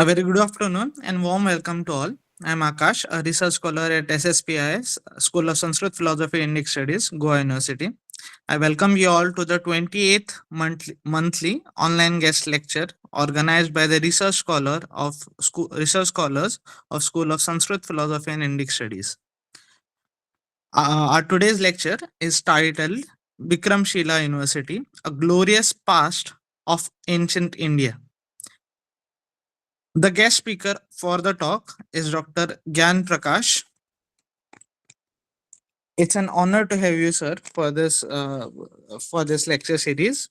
A very good afternoon and warm welcome to all. I'm Akash, a research scholar at SSPIS, School of Sanskrit Philosophy and Indic Studies, Goa University. I welcome you all to the 28th monthly online guest lecture organized by the research scholars of School of Sanskrit Philosophy and Indic Studies. Our today's lecture is titled Vikramśilā University, a glorious past of ancient India. The guest speaker for the talk is Dr. Gyan Prakash. It's an honor to have you, sir, for this lecture series.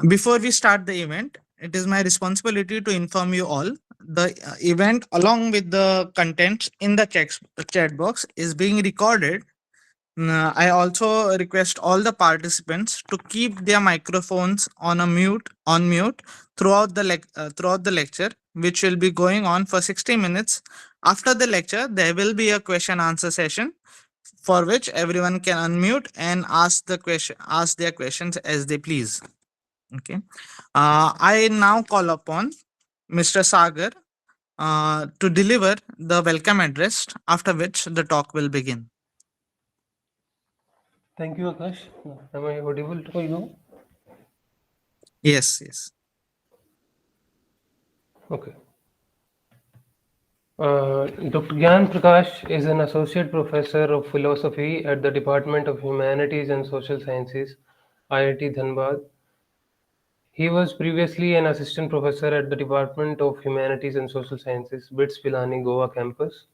Before we start the event, it is my responsibility to inform you all the event, along with the contents in the chat box, is being recorded. I also request all the participants to keep their microphones on mute throughout the lecture, which will be going on for 60 minutes. After the lecture, there will be a question answer session for which everyone can unmute and ask their questions as they please. Okay. I now call upon Mr. Sagar to deliver the welcome address, after which the talk will begin. Thank you, Akash. Am I audible to you? Yes, yes. Okay. Dr. Gyan Prakash is an associate professor of philosophy at the Department of Humanities and Social Sciences, IIT Dhanbad. He was previously an assistant professor at the Department of Humanities and Social Sciences, BITS Pilani, Goa campus.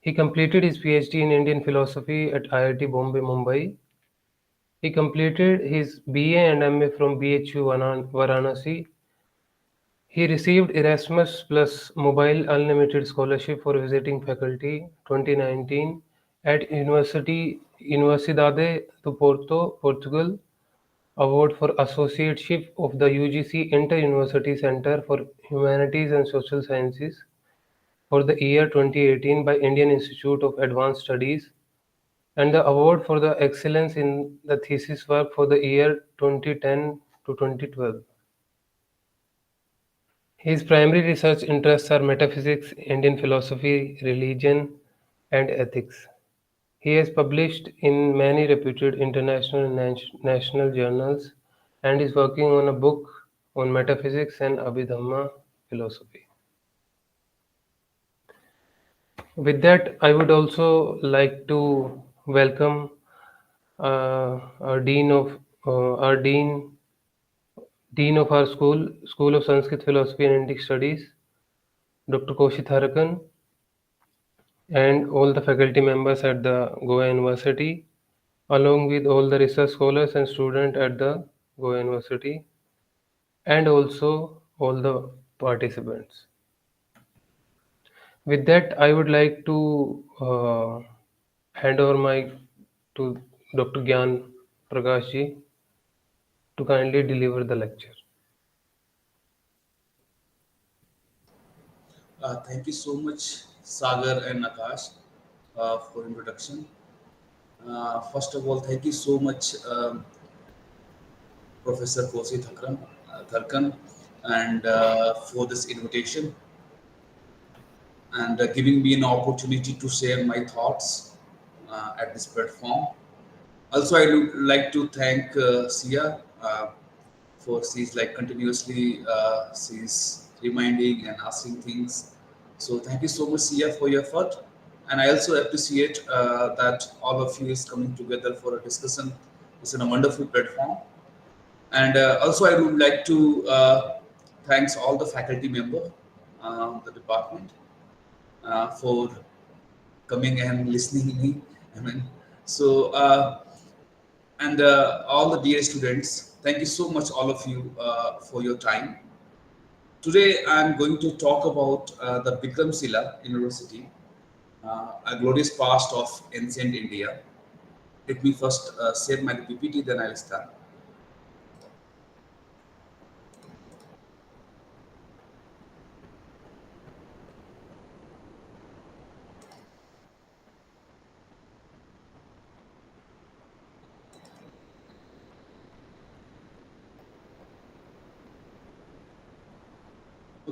He completed his PhD in Indian philosophy at IIT Bombay, Mumbai. He completed his BA and MA from BHU Varanasi. He received Erasmus Plus Mobile Unlimited Scholarship for Visiting Faculty 2019 at Universidade do Porto, Portugal. Award for Associateship of the UGC Inter-University Centre for Humanities and Social Sciences for the year 2018 by Indian Institute of Advanced Studies, and the award for the excellence in the thesis work for the year 2010 to 2012. His primary research interests are metaphysics, Indian philosophy, religion, and ethics. He has published in many reputed international and national journals and is working on a book on metaphysics and Abhidhamma philosophy. With that, I would also like to welcome our dean of our dean of our School of Sanskrit Philosophy and Indic Studies, Dr. Koshi Tharakan, and all the faculty members at the Goa University, along with all the research scholars and students at the Goa University, and also all the participants. With that, I would like to hand over mic to Dr. Gyan Prakash ji to kindly deliver the lecture. Thank you so much, Sagar and Akash, for introduction. First of all, thank you so much, Professor Kosi Tharkan, and for this invitation and giving me an opportunity to share my thoughts at this platform. Also, I would like to thank Sia for she's like continuously she's reminding and asking things. So thank you so much, Sia, for your effort. And I also appreciate that all of you is coming together for a discussion. It's a wonderful platform. And also, I would like to thanks all the faculty member, the department, for coming and listening to me. I mean, so and all the dear students, thank you so much, all of you, for your time. Today, I'm going to talk about the Vikramśilā University, a glorious past of ancient India. Let me first share my PPT, then I'll start.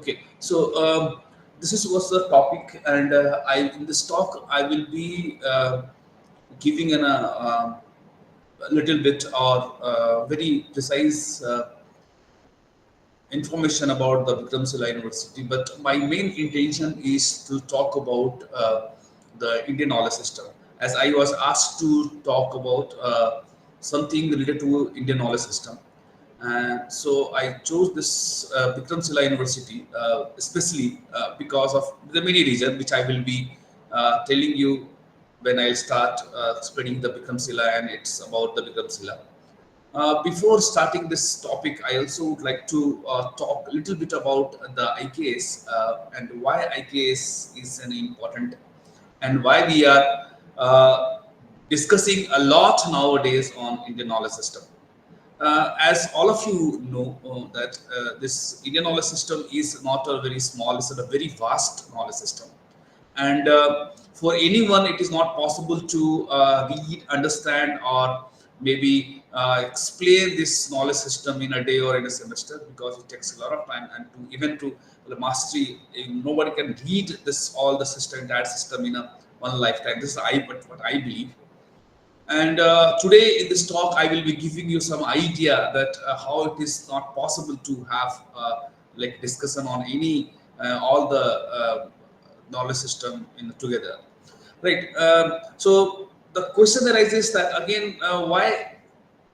Okay, so this was the topic, and in this talk I will be giving a little bit or very precise information about the Vikramśilā University, but my main intention is to talk about the Indian knowledge system. As I was asked to talk about something related to Indian knowledge system, and so I chose this Vikramśilā University, especially because of the many reasons, which I will be telling you when I start explaining the Vikramśilā and it's about the Vikramśilā. Before starting this topic, I also would like to talk a little bit about the IKS and why IKS is an important, and why we are discussing a lot nowadays on Indian knowledge system. As all of you know, that this Indian knowledge system is not a very small, it's a very vast knowledge system. And for anyone, it is not possible to read, understand, or maybe explain this knowledge system in a day or in a semester, because it takes a lot of time, and even to the mastery, nobody can read this all the system, entire system in one lifetime. This is what I believe. And today in this talk, I will be giving you some idea that how it is not possible to have like discussion on any all the knowledge system together, right? So the question arises that again, why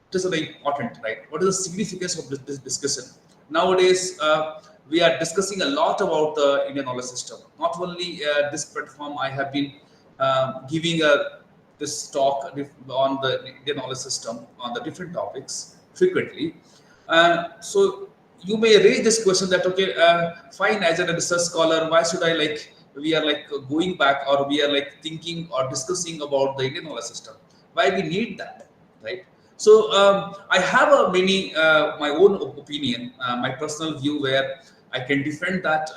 it is very important, right? What is the significance of this discussion? Nowadays, we are discussing a lot about the Indian knowledge system. Not only this platform, I have been giving this talk on the Indian knowledge system on the different topics frequently. So you may raise this question that, okay, fine, as a research scholar, why should I we are going back, or we are thinking or discussing about the Indian knowledge system? Why we need that, right? So I have my own opinion, my personal view, where I can defend that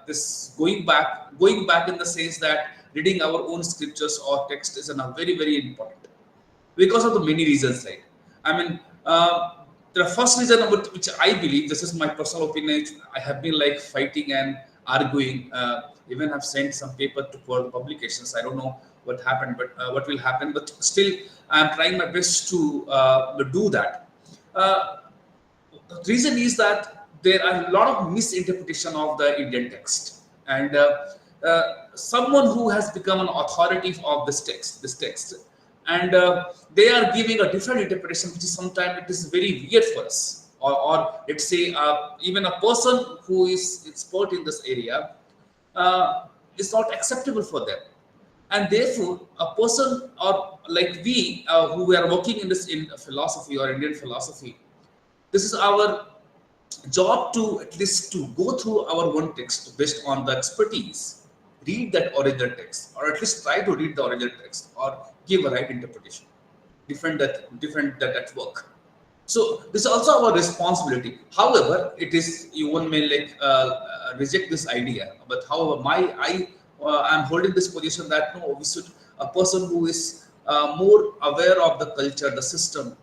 this going back in the sense that reading our own scriptures or text is very, very important because of the many reasons, right? I mean, the first reason about which I believe, this is my personal opinion, I have been fighting and arguing, even have sent some paper for publications. I don't know what happened, but what will happen, but still I am trying my best to do that. The reason is that there are a lot of misinterpretation of the Indian text, and someone who has become an authority of this text, and they are giving a different interpretation, which is sometimes it is very weird for us, or let's say even a person who is expert in this area is not acceptable for them. And therefore, a person or we who are working in philosophy or Indian philosophy, this is our job to at least to go through our own text based on the expertise, read that original text, or at least try to read the original text or give a right interpretation, different that work. So this is also our responsibility. However, it is, one may reject this idea, but however, I'm holding this position that no, we should, a person who is more aware of the culture, the system,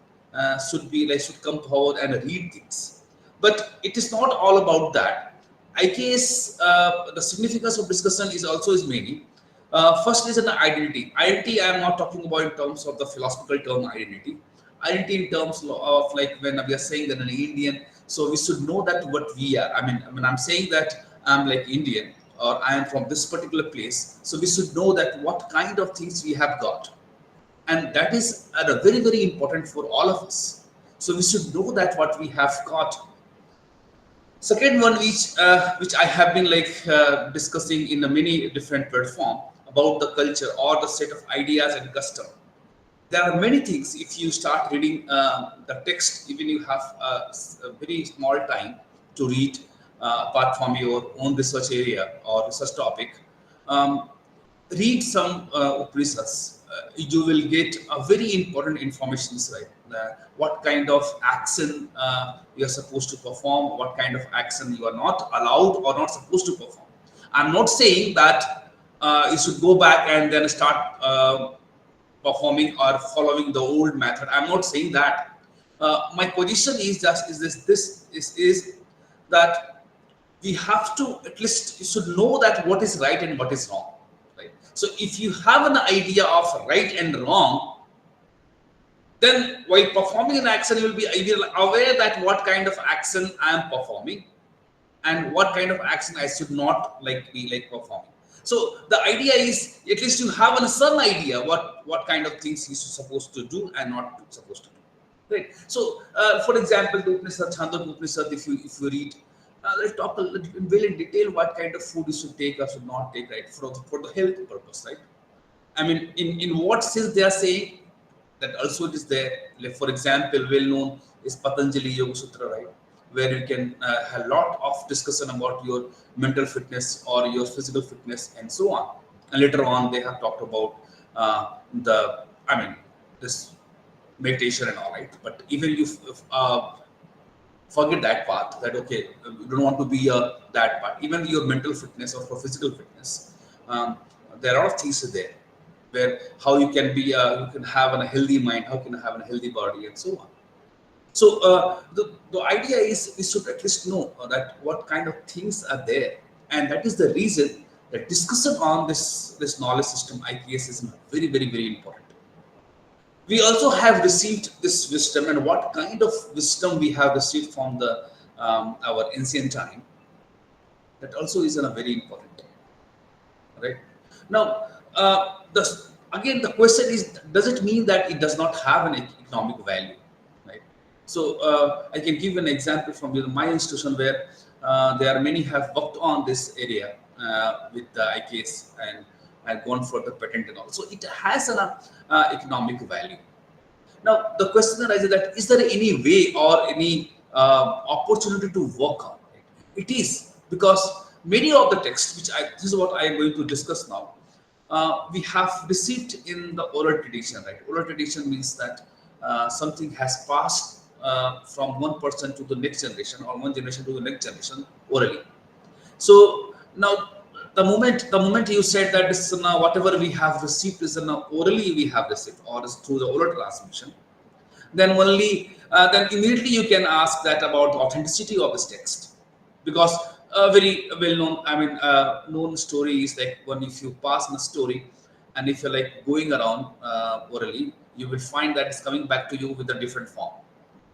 should come forward and read things. But it is not all about that. I guess the significance of discussion is many. First is an identity. Identity, I am not talking about in terms of the philosophical term identity. Identity in terms of when we are saying that an Indian, so we should know that what we are. I mean, I'm saying that I'm Indian, or I am from this particular place. So we should know that what kind of things we have got. And that is very, very important for all of us. So we should know that what we have got. Second one, which I have been discussing in a many different platforms about the culture or the set of ideas and custom. There are many things. If you start reading the text, even you have a very small time to read, apart from your own research area or research topic, read some Upanishads. You will get a very important information, right? What kind of action you are supposed to perform, what kind of action you are not allowed or not supposed to perform. I'm not saying that you should go back and then start performing or following the old method. I'm not saying that. My position is just is that we have to at least, you should know that what is right and what is wrong, right? So if you have an idea of right and wrong, then while performing an action, you will be aware that what kind of action I am performing and what kind of action I should not be performing. So the idea is at least you have a certain idea what kind of things you're supposed to do and not supposed to do. Right. So, for example, the Upanishad, Chandogya Upanishad, if you read, let's talk a little well in detail what kind of food you should take or should not take, right, for the health purpose, right? I mean, in what sense they are saying that also it is there. Like for example, well known is Patanjali Yoga Sutra, right, where you can have a lot of discussion about your mental fitness or your physical fitness and so on. And later on, they have talked about this meditation and all, right. But even you forget that part, that okay, you don't want to be that part. Even your mental fitness or for physical fitness, there are a lot of things there where how you can be you can have a healthy mind, how can you have a healthy body and so on. So the idea is we should at least know that what kind of things are there, and that is the reason that discussion on this knowledge system IKS is very, very, very important. We also have received this wisdom, and what kind of wisdom we have received from the our ancient time, that also is a very important, right? Now, again, the question is, does it mean that it does not have an economic value, right? So I can give an example from my institution where there are many have worked on this area with the IKS and have gone for the patent and all. So it has an economic value. Now the question arises that is there any way or any opportunity to work on it? It is, because many of the texts, which this is what I am going to discuss now, we have received in the oral tradition, right? Oral tradition means that something has passed from one person to the next generation or one generation to the next generation orally. So now the moment you said that this is whatever we have received is orally we have received or is through the oral transmission, then only then immediately you can ask that about the authenticity of this text, because a very well known known story is like when if you pass on a story and if you're like going around orally, you will find that it's coming back to you with a different form.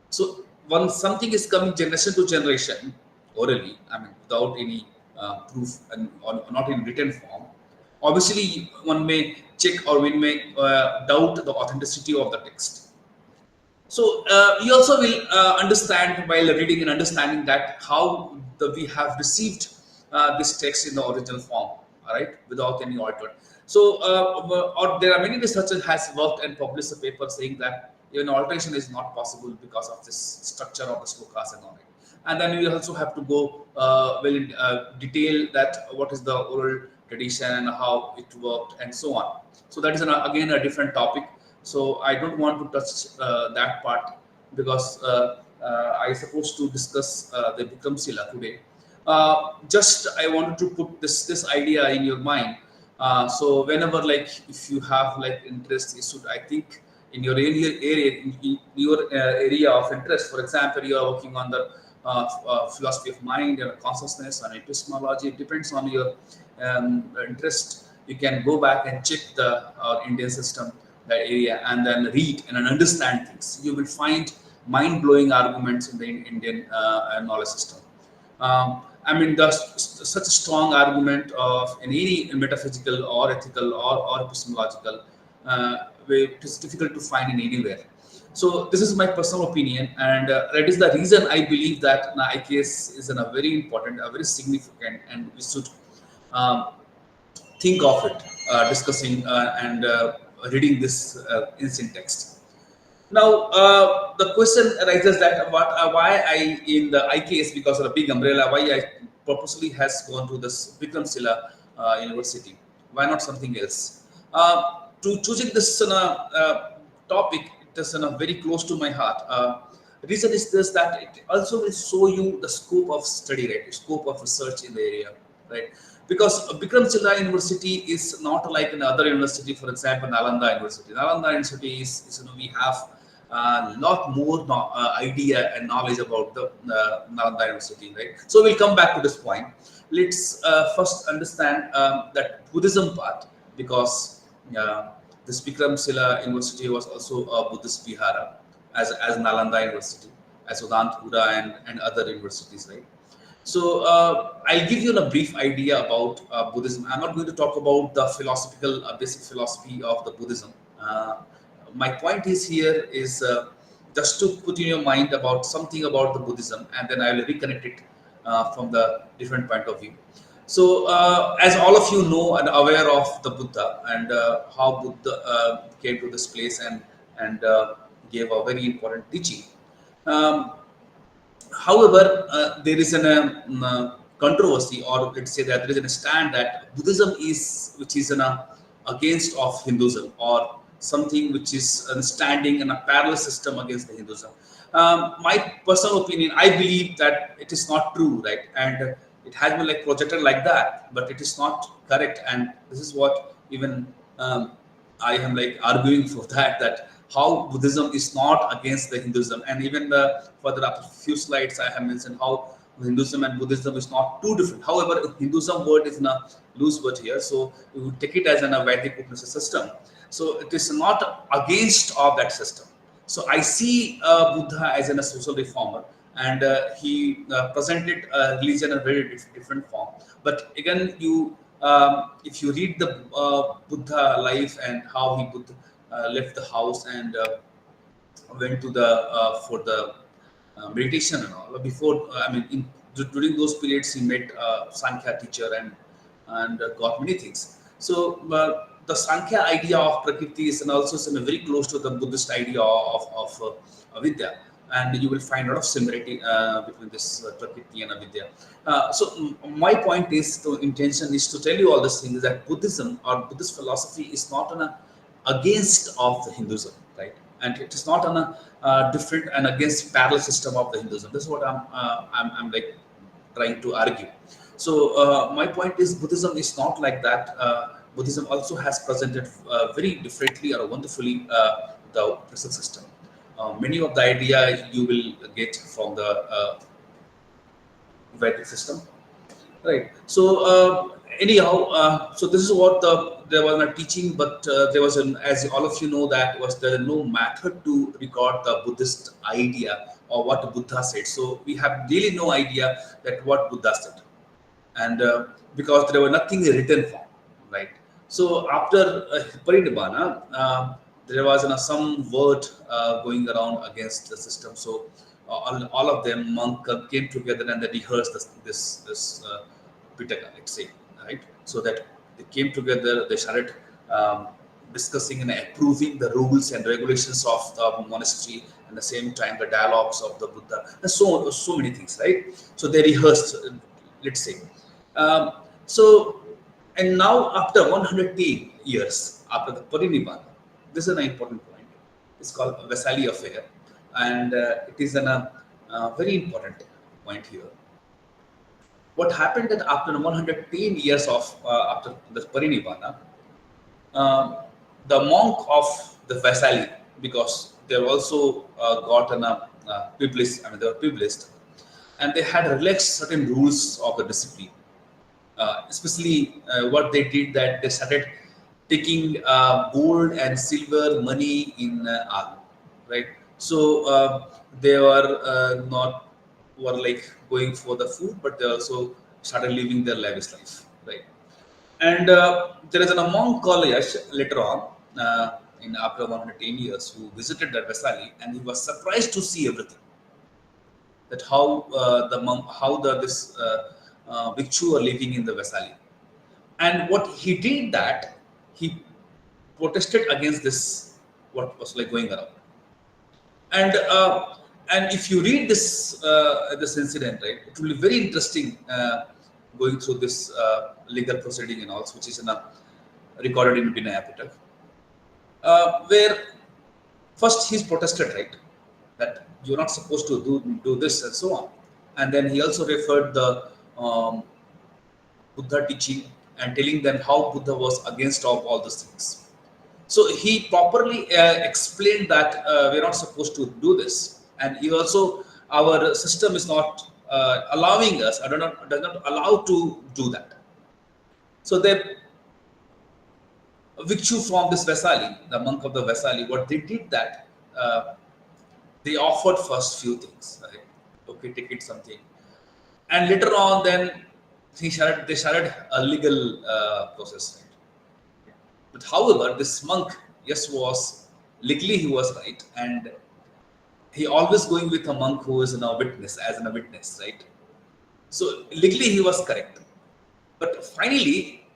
So when something is coming generation to generation orally, without any proof and or not in written form, obviously one may check or one may doubt the authenticity of the text. So you also will understand while reading and understanding that how we have received this text in the original form, all right, without any alter. So or there are many researchers has worked and published a paper saying that even alteration is not possible because of this structure of the slokas and all. And then you also have to go well in detail that what is the oral tradition and how it worked and so on. So that is again a different topic. So I don't want to touch that part because I supposed to discuss the Vikramśilā today. Just I wanted to put this idea in your mind. So whenever if you have interest, you should, I think, in your area of interest. For example, you are working on the philosophy of mind and consciousness and epistemology. It depends on your interest. You can go back and check the Indian system, that area, and then read and understand things. You will find mind-blowing arguments in the Indian knowledge system. Such a strong argument of in any metaphysical or ethical or epistemological, it is difficult to find in anywhere. So this is my personal opinion, and that is the reason I believe that IKS is a very important, a very significant, and we should think of it, discussing and reading this ancient text. Now, the question arises that why I in the IKS, because of the big umbrella, why I purposely has gone to this Vikramśilā University. Why not something else? To choosing this topic, it is very close to my heart. The reason is this, that it also will show you the scope of study, right? Scope of research in the area, right? Because Vikramśilā University is not like another university, for example, Nalanda University. Nalanda University is we have a lot more idea and knowledge about the Nalanda University, right? So we'll come back to this point. Let's first understand that Buddhism part, because this Vikramśilā University was also a Buddhist vihara, as Nalanda University, as Udantapura and other universities, right? So I'll give you a brief idea about Buddhism. I'm not going to talk about the philosophical, basic philosophy of the Buddhism. My point is here is just to put in your mind about something about the Buddhism, and then I will reconnect it from the different point of view. So, as all of you know and aware of the Buddha and how Buddha came to this place and gave a very important teaching. Um, However, there is a controversy, or let's say that there is a stand that Buddhism is, which is against of Hinduism, or something which is standing in a parallel system against the Hinduism. My personal opinion, I believe that it is not true, right? And it has been like projected like that, but it is not correct. And this is what even I am like arguing for that how Buddhism is not against the Hinduism, and even further up a few slides I have mentioned how Hinduism and Buddhism is not too different. However, Hinduism word is in a loose word here, so we would take it as an Vedic Upanishad system. So it is not against of that system. So I see Buddha as a social reformer, and he presented religion in a very different form. But again, if you read the Buddha life and how he left the house and went to the for the meditation and all. Before, during those periods, he met Sankhya teacher and got many things. So the Sankhya idea of Prakriti is and also very close to the Buddhist idea of Avidya, and you will find a lot of similarity between this Prakriti and Avidya. My point is, the intention is to tell you all these things, that Buddhism or Buddhist philosophy is not against of the Hinduism, right? And it is not on a different and against parallel system of the Hinduism. This is what I'm like trying to argue. So my point is, Buddhism is not like that. Buddhism also has presented very differently or wonderfully the present system. Many of the idea you will get from the Vedic system, right? So anyhow, so this is what there was a teaching, but there was as all of you know, that was there no method to record the Buddhist idea or what Buddha said. So we have really no idea that what Buddha said, and because there was nothing written form, right? So after Parinibbana, there was some word going around against the system. So all of them monk came together and they rehearsed this Pitaka, let's say, right? So that they came together, they started discussing and approving the rules and regulations of the monastery, and at the same time the dialogues of the Buddha, and so many things, right? So they rehearsed, let's say. And now after 110 years after the Parinibbana, this is an important point. It's called Vaisali affair, and it is a very important point here. What happened that after 110 years of after the Parinibbana, the monk of the Vaisali, because they were also gotten a publicist, they were publicist, and they had relaxed certain rules of the discipline. Especially what they did, that they started taking gold and silver money in alms, right? So they were not were like going for the food, but they also started living their lavish life, right? And there is a monk called Yash later on, in after 110 years, who visited that Vaisali, and he was surprised to see everything. That how the monk, how this bhikshu are living in the Vaisali, and what he did, that he protested against this what was like going around. And if you read this incident, right, it will be very interesting going through this legal proceeding and also, which is recorded in Vinaya Pitaka, where first he's protested, right, that you're not supposed to do this and so on, and then he also referred the Buddha teaching and telling them how Buddha was against all these things. So he properly explained that we're not supposed to do this, and he also, our system is not allowing us, or does not allow to do that. So they Vikshu from this Vesali, the monk of the Vesali, what they did that they offered first few things, right? Okay, take it something, and later on, then they started a legal process. Right? But however, this monk, yes, was legally he was right, and he always going with a monk who is a witness, as in a witness, right? So legally he was correct, but finally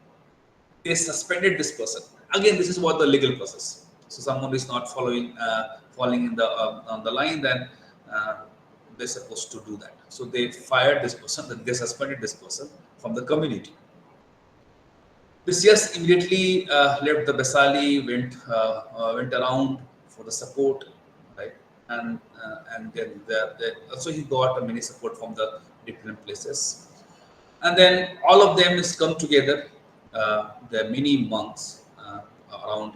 they suspended this person. Again, this is what the legal process. So someone is not falling in the on the line, then uh, they're supposed to do that. So they fired this person, then they suspended this person from the community. This yes immediately left the Basali, went around for the support, right? And then also he got many support from the different places. And then all of them is come together. There are many monks, around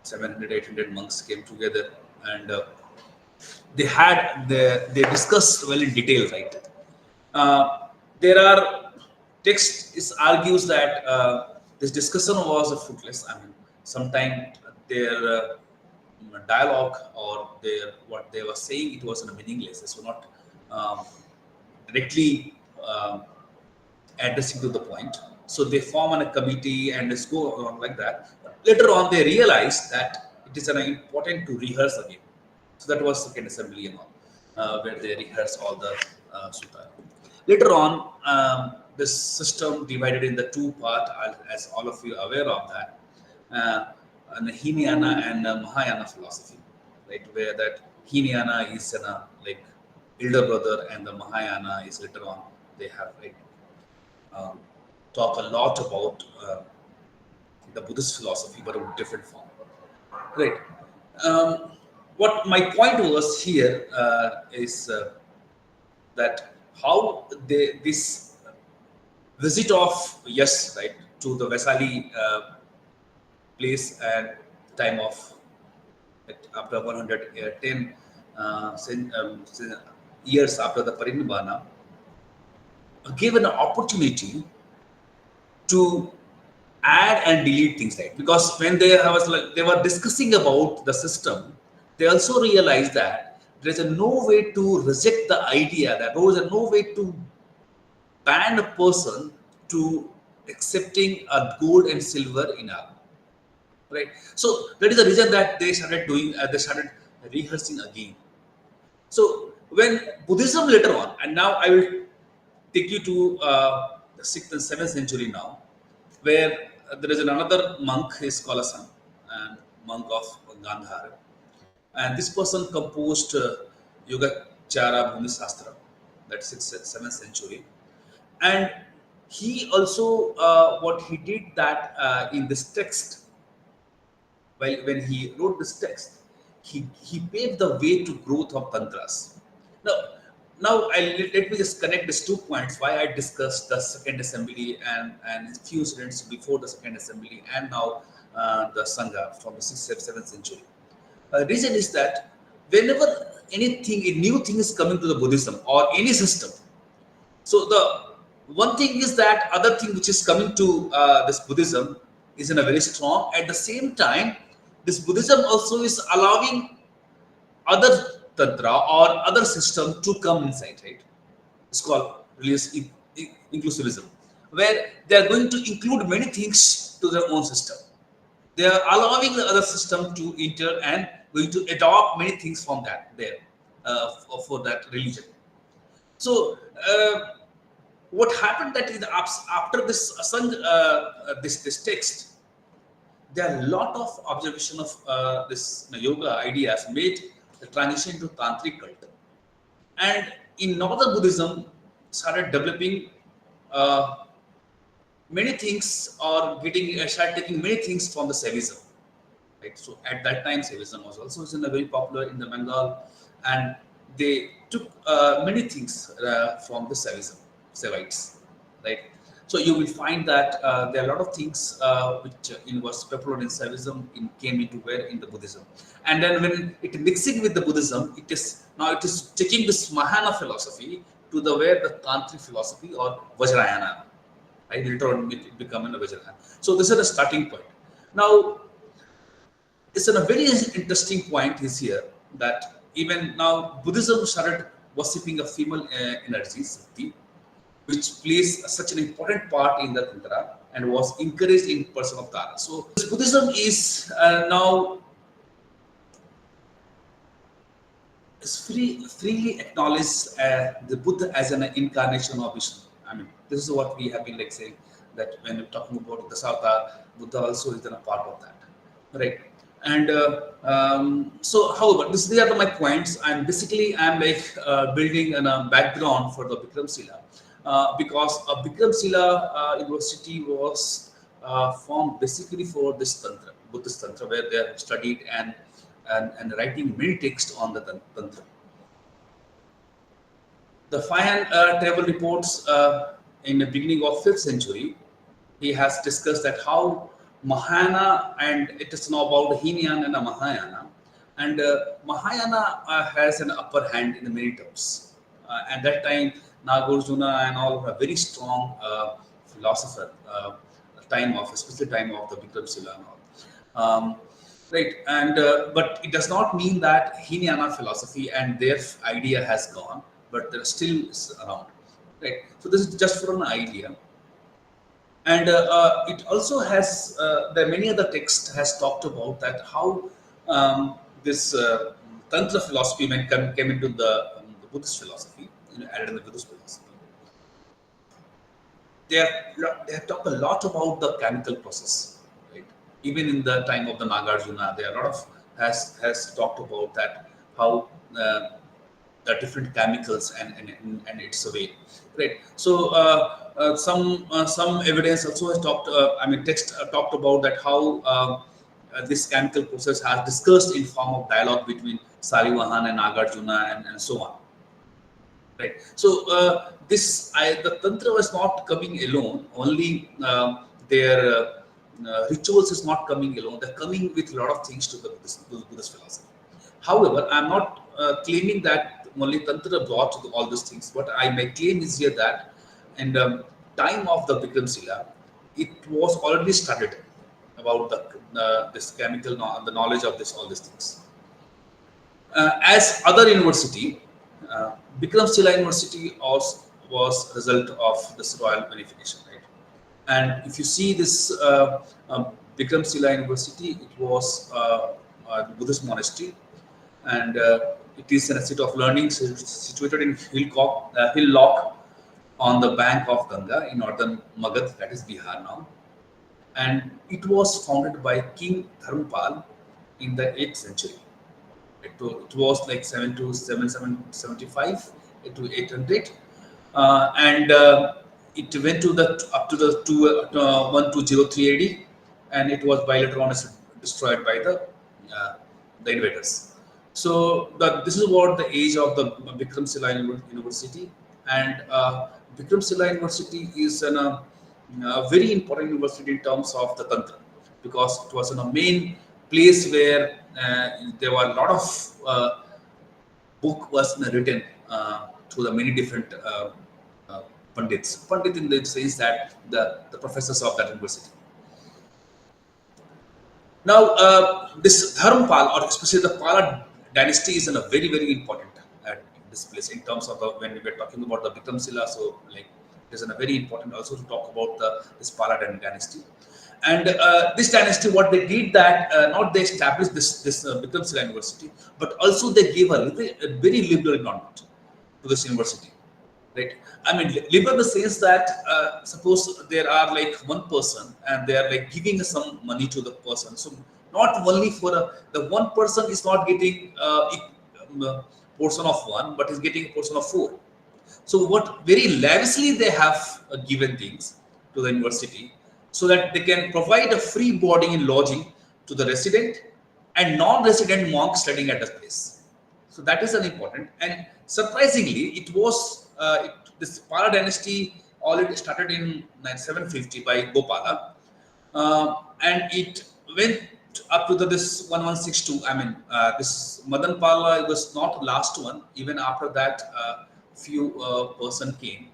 700, 800 monks came together, and they discussed well in detail, right? There are text is argues that this discussion was fruitless. I mean, sometimes their dialogue or their what they were saying, it was meaningless. It was not directly addressing to the point. So they form a committee and let's go on like that. Later on, they realized that it is important to rehearse again. So that was second assembly and all, where they rehearse all the sutta. Later on, this system divided in the two part, as all of you are aware of that, and the Hinayana and Mahayana philosophy, right? Where that Hinayana is like elder brother, and the Mahayana is later on. They have like um, talk a lot about the Buddhist philosophy, but in different form. Right. What my point was here is that how this visit of yes, right, to the Vesali place and time of after 110 years after the Parinibbana, gave an opportunity to add and delete things, right? Because when they were discussing about the system, they also realized that there is no way to reject the idea, that there is no way to ban a person to accepting a gold and silver in our, right? So that is the reason that they started rehearsing again. So when Buddhism later on, and now I will take you to the 6th and 7th century now, where there is another monk, his Kalasan, and monk of Gandhar. And this person composed Yogacara Bhumi Sastra, that's 6th, 7th century. And he also, what he did that in this text, when he wrote this text, he paved the way to growth of tantras. Now, let me just connect these 2 points. Why I discussed the second assembly and few incidents before the second assembly, and now the sangha from the 6th, 7th century. The reason is that whenever anything, a new thing is coming to the Buddhism or any system, so the one thing is that other thing which is coming to this Buddhism is in a very strong. At the same time, this Buddhism also is allowing other tantra or other system to come inside, right? It's called religious inclusivism, where they are going to include many things to their own system. They are allowing the other system to enter and going to adopt many things from that there for that religion. So what happened that in after this this text, there are a lot of observation of this yoga ideas made the transition to tantric cult, and in northern Buddhism started developing uh, many things, or getting started taking many things from the Saivism, right? So at that time Saivism was also in a very popular in the Bengal, and they took many things from the Saivism, Saivites, right? So you will find that there are a lot of things which was prevalent in Saivism came into where in the Buddhism, and then when it mixing with the Buddhism, it is taking this Mahayana philosophy to the where the tantric philosophy or Vajrayana, right? Later on it become a Vajrayana. So this is the starting point. Now it's a very interesting point is here that even now Buddhism started worshipping a female energy, Sakti, which plays such an important part in the tantra and was encouraged in person of Tara. So this Buddhism is now is freely acknowledged the Buddha as an incarnation of Vishnu. I mean, this is what we have been like saying that when we're talking about the Dasavata, Buddha also is then a part of that, right? And so, however, these are my points. And basically, I'm like building a background for the Vikramśilā. Because Vikramśilā University was formed basically for this tantra, Buddhist tantra, where they have studied and writing many texts on the tantra. The Fayan travel reports in the beginning of 5th century, he has discussed that how Mahayana, and it is now about Hinayana and Mahayana, and Mahayana has an upper hand in the many terms. At that time, Nagarjuna and all were very strong philosopher, especially time of the Vikramśilā and all. Right, and but it does not mean that Hinayana philosophy and their idea has gone, but they're still around. Right, so this is just for an idea. And it also has there are many other texts has talked about that how this tantra philosophy when came into the Buddhist philosophy, added in the Buddhist philosophy. They have talked a lot about the chemical process, right? Even in the time of the Nagarjuna, there are a lot of has talked about that how the different chemicals and its way, right? So some evidence also has talked. Text talked about that how this chemical process has discussed in form of dialogue between Sarivahan and Nagarjuna and so on. Right. So the tantra was not coming alone. Only their rituals is not coming alone. They're coming with a lot of things to the Buddhist philosophy. However, I'm not claiming that only tantra brought all these things. What my claim is here that in the time of the Vikramśilā, it was already studied about this chemical, the knowledge of all these things. As other university. Vikramśilā University was result of this royal unification, right? And if you see this Vikramśilā University, it was a Buddhist monastery, and it is in a city of learning situated in hillock on the bank of Ganga in northern Magad, that is Bihar now. And it was founded by King Dharmapal in the 8th century. It was like 775 to 800, and it went to up to the 1203 AD, and it was by later on destroyed by the invaders. So this is what the age of the Vikramśilā University, and Vikramśilā University is a very important university in terms of the tantra, because it was in a main place where there were a lot of book was written through the many different pandits. Pandit in the sense that the professors of that university. Now, this Dharmapal, or especially the Pala dynasty, is a very, very important at this place in terms of when we were talking about the Vikramśilā. So, like, it is a very important also to talk about this Pala dynasty. And this dynasty, what they did that not they established this Vikramśilā University, but also they gave a very liberal environment to this university, right? I mean, liberal in the sense that suppose there are like one person and they are like giving some money to the person. So not only for the one person is not getting a portion of one, but is getting a portion of four. So what very lavishly they have given things to the university, so that they can provide a free boarding and lodging to the resident and non-resident monks studying at the place. So that is an important. And surprisingly, it was this Pala dynasty all it started in 750 by Gopala, and it went up to this 1162. I mean, this Madan Pala was not last one. Even after that, few person came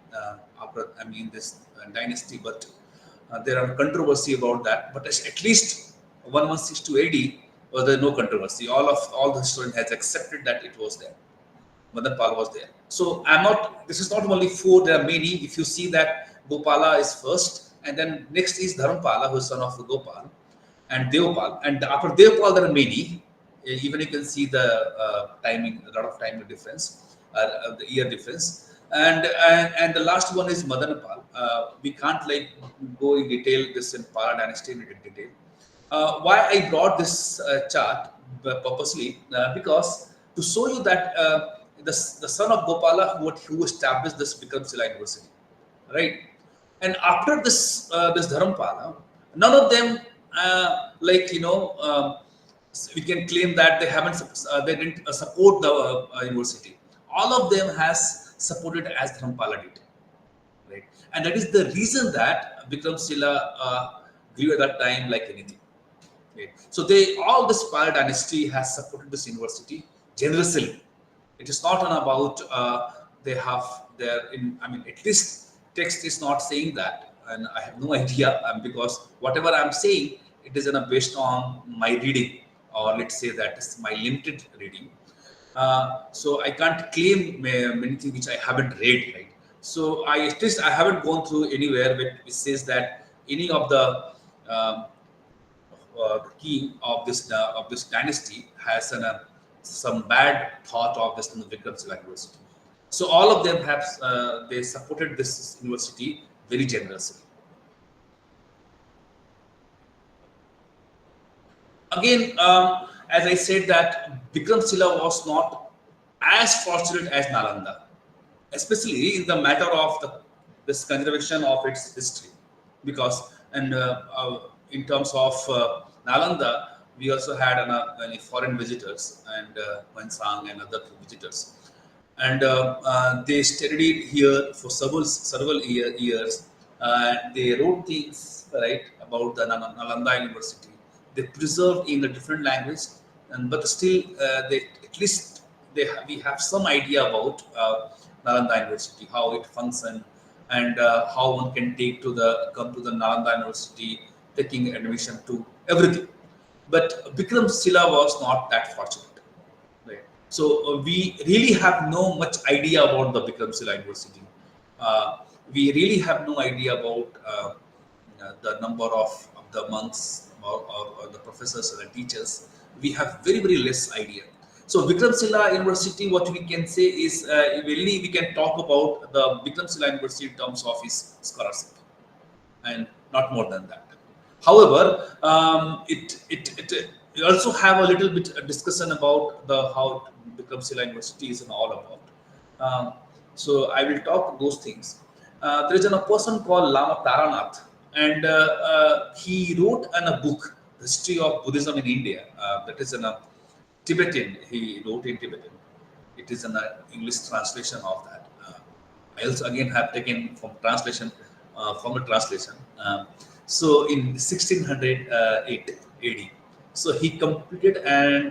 after. I mean, this dynasty, but there are controversy about that. But at least 1162 AD, there no controversy. All the historian has accepted that it was there. Madan Pal was there. So I'm not. This is not only four. There are many. If you see that Gopala is first, and then next is Dharampala, who is son of Gopal, and Devpal. And after Devpal, there are many. Even you can see the timing, a lot of timing difference, the year difference. And the last one is Madanapal. We can't like go in detail this in Pala dynasty in detail. Why I brought this chart purposely because to show you that the son of Gopala who established this Vikramśilā University, right? And after this Dharampala, none of them like we can claim that they haven't they didn't support the university. All of them has supported as Dharampala did, right? And that is the reason that Vikramśilā grew at that time like anything. Right? So all this Pala dynasty has supported this university generously. It is not about they have their I mean, at least text is not saying that, and I have no idea because whatever I'm saying, it is based on my reading, or let's say that is my limited reading. So I can't claim many things which I haven't read, right? So at least I haven't gone through anywhere where it says that any of the king of this dynasty has some bad thought of this Vikramśilā University. So all of them have they supported this university very generously. Again, as I said that Vikramśilā was not as fortunate as Nalanda, especially in the matter of this conservation of its history, because in terms of Nalanda, we also had many foreign visitors and Wansang and other visitors, and they studied here for several years. They wrote things right about the Nalanda University. They preserved in a different language, but still we have some idea about Nalanda University, how it functions, and how one can come to the Nalanda University, taking admission to everything. But Vikramśilā was not that fortunate, right? So we really have no much idea about the Vikramśilā University. We really have no idea about the number of the monks or the professors or the teachers. We have very, very less idea. So Vikramśilā University, what we can say is really we can talk about the Vikramśilā University in terms of its scholarship, and not more than that. However, it also have a little bit of discussion about how Vikramśilā University is all about. So I will talk those things. There is a person called Lama Taranath, and he wrote a book, History of Buddhism in India. That is in a Tibetan. He wrote in Tibetan. It is an English translation of that. I also again have taken from a translation. So in 1608 AD, so he completed and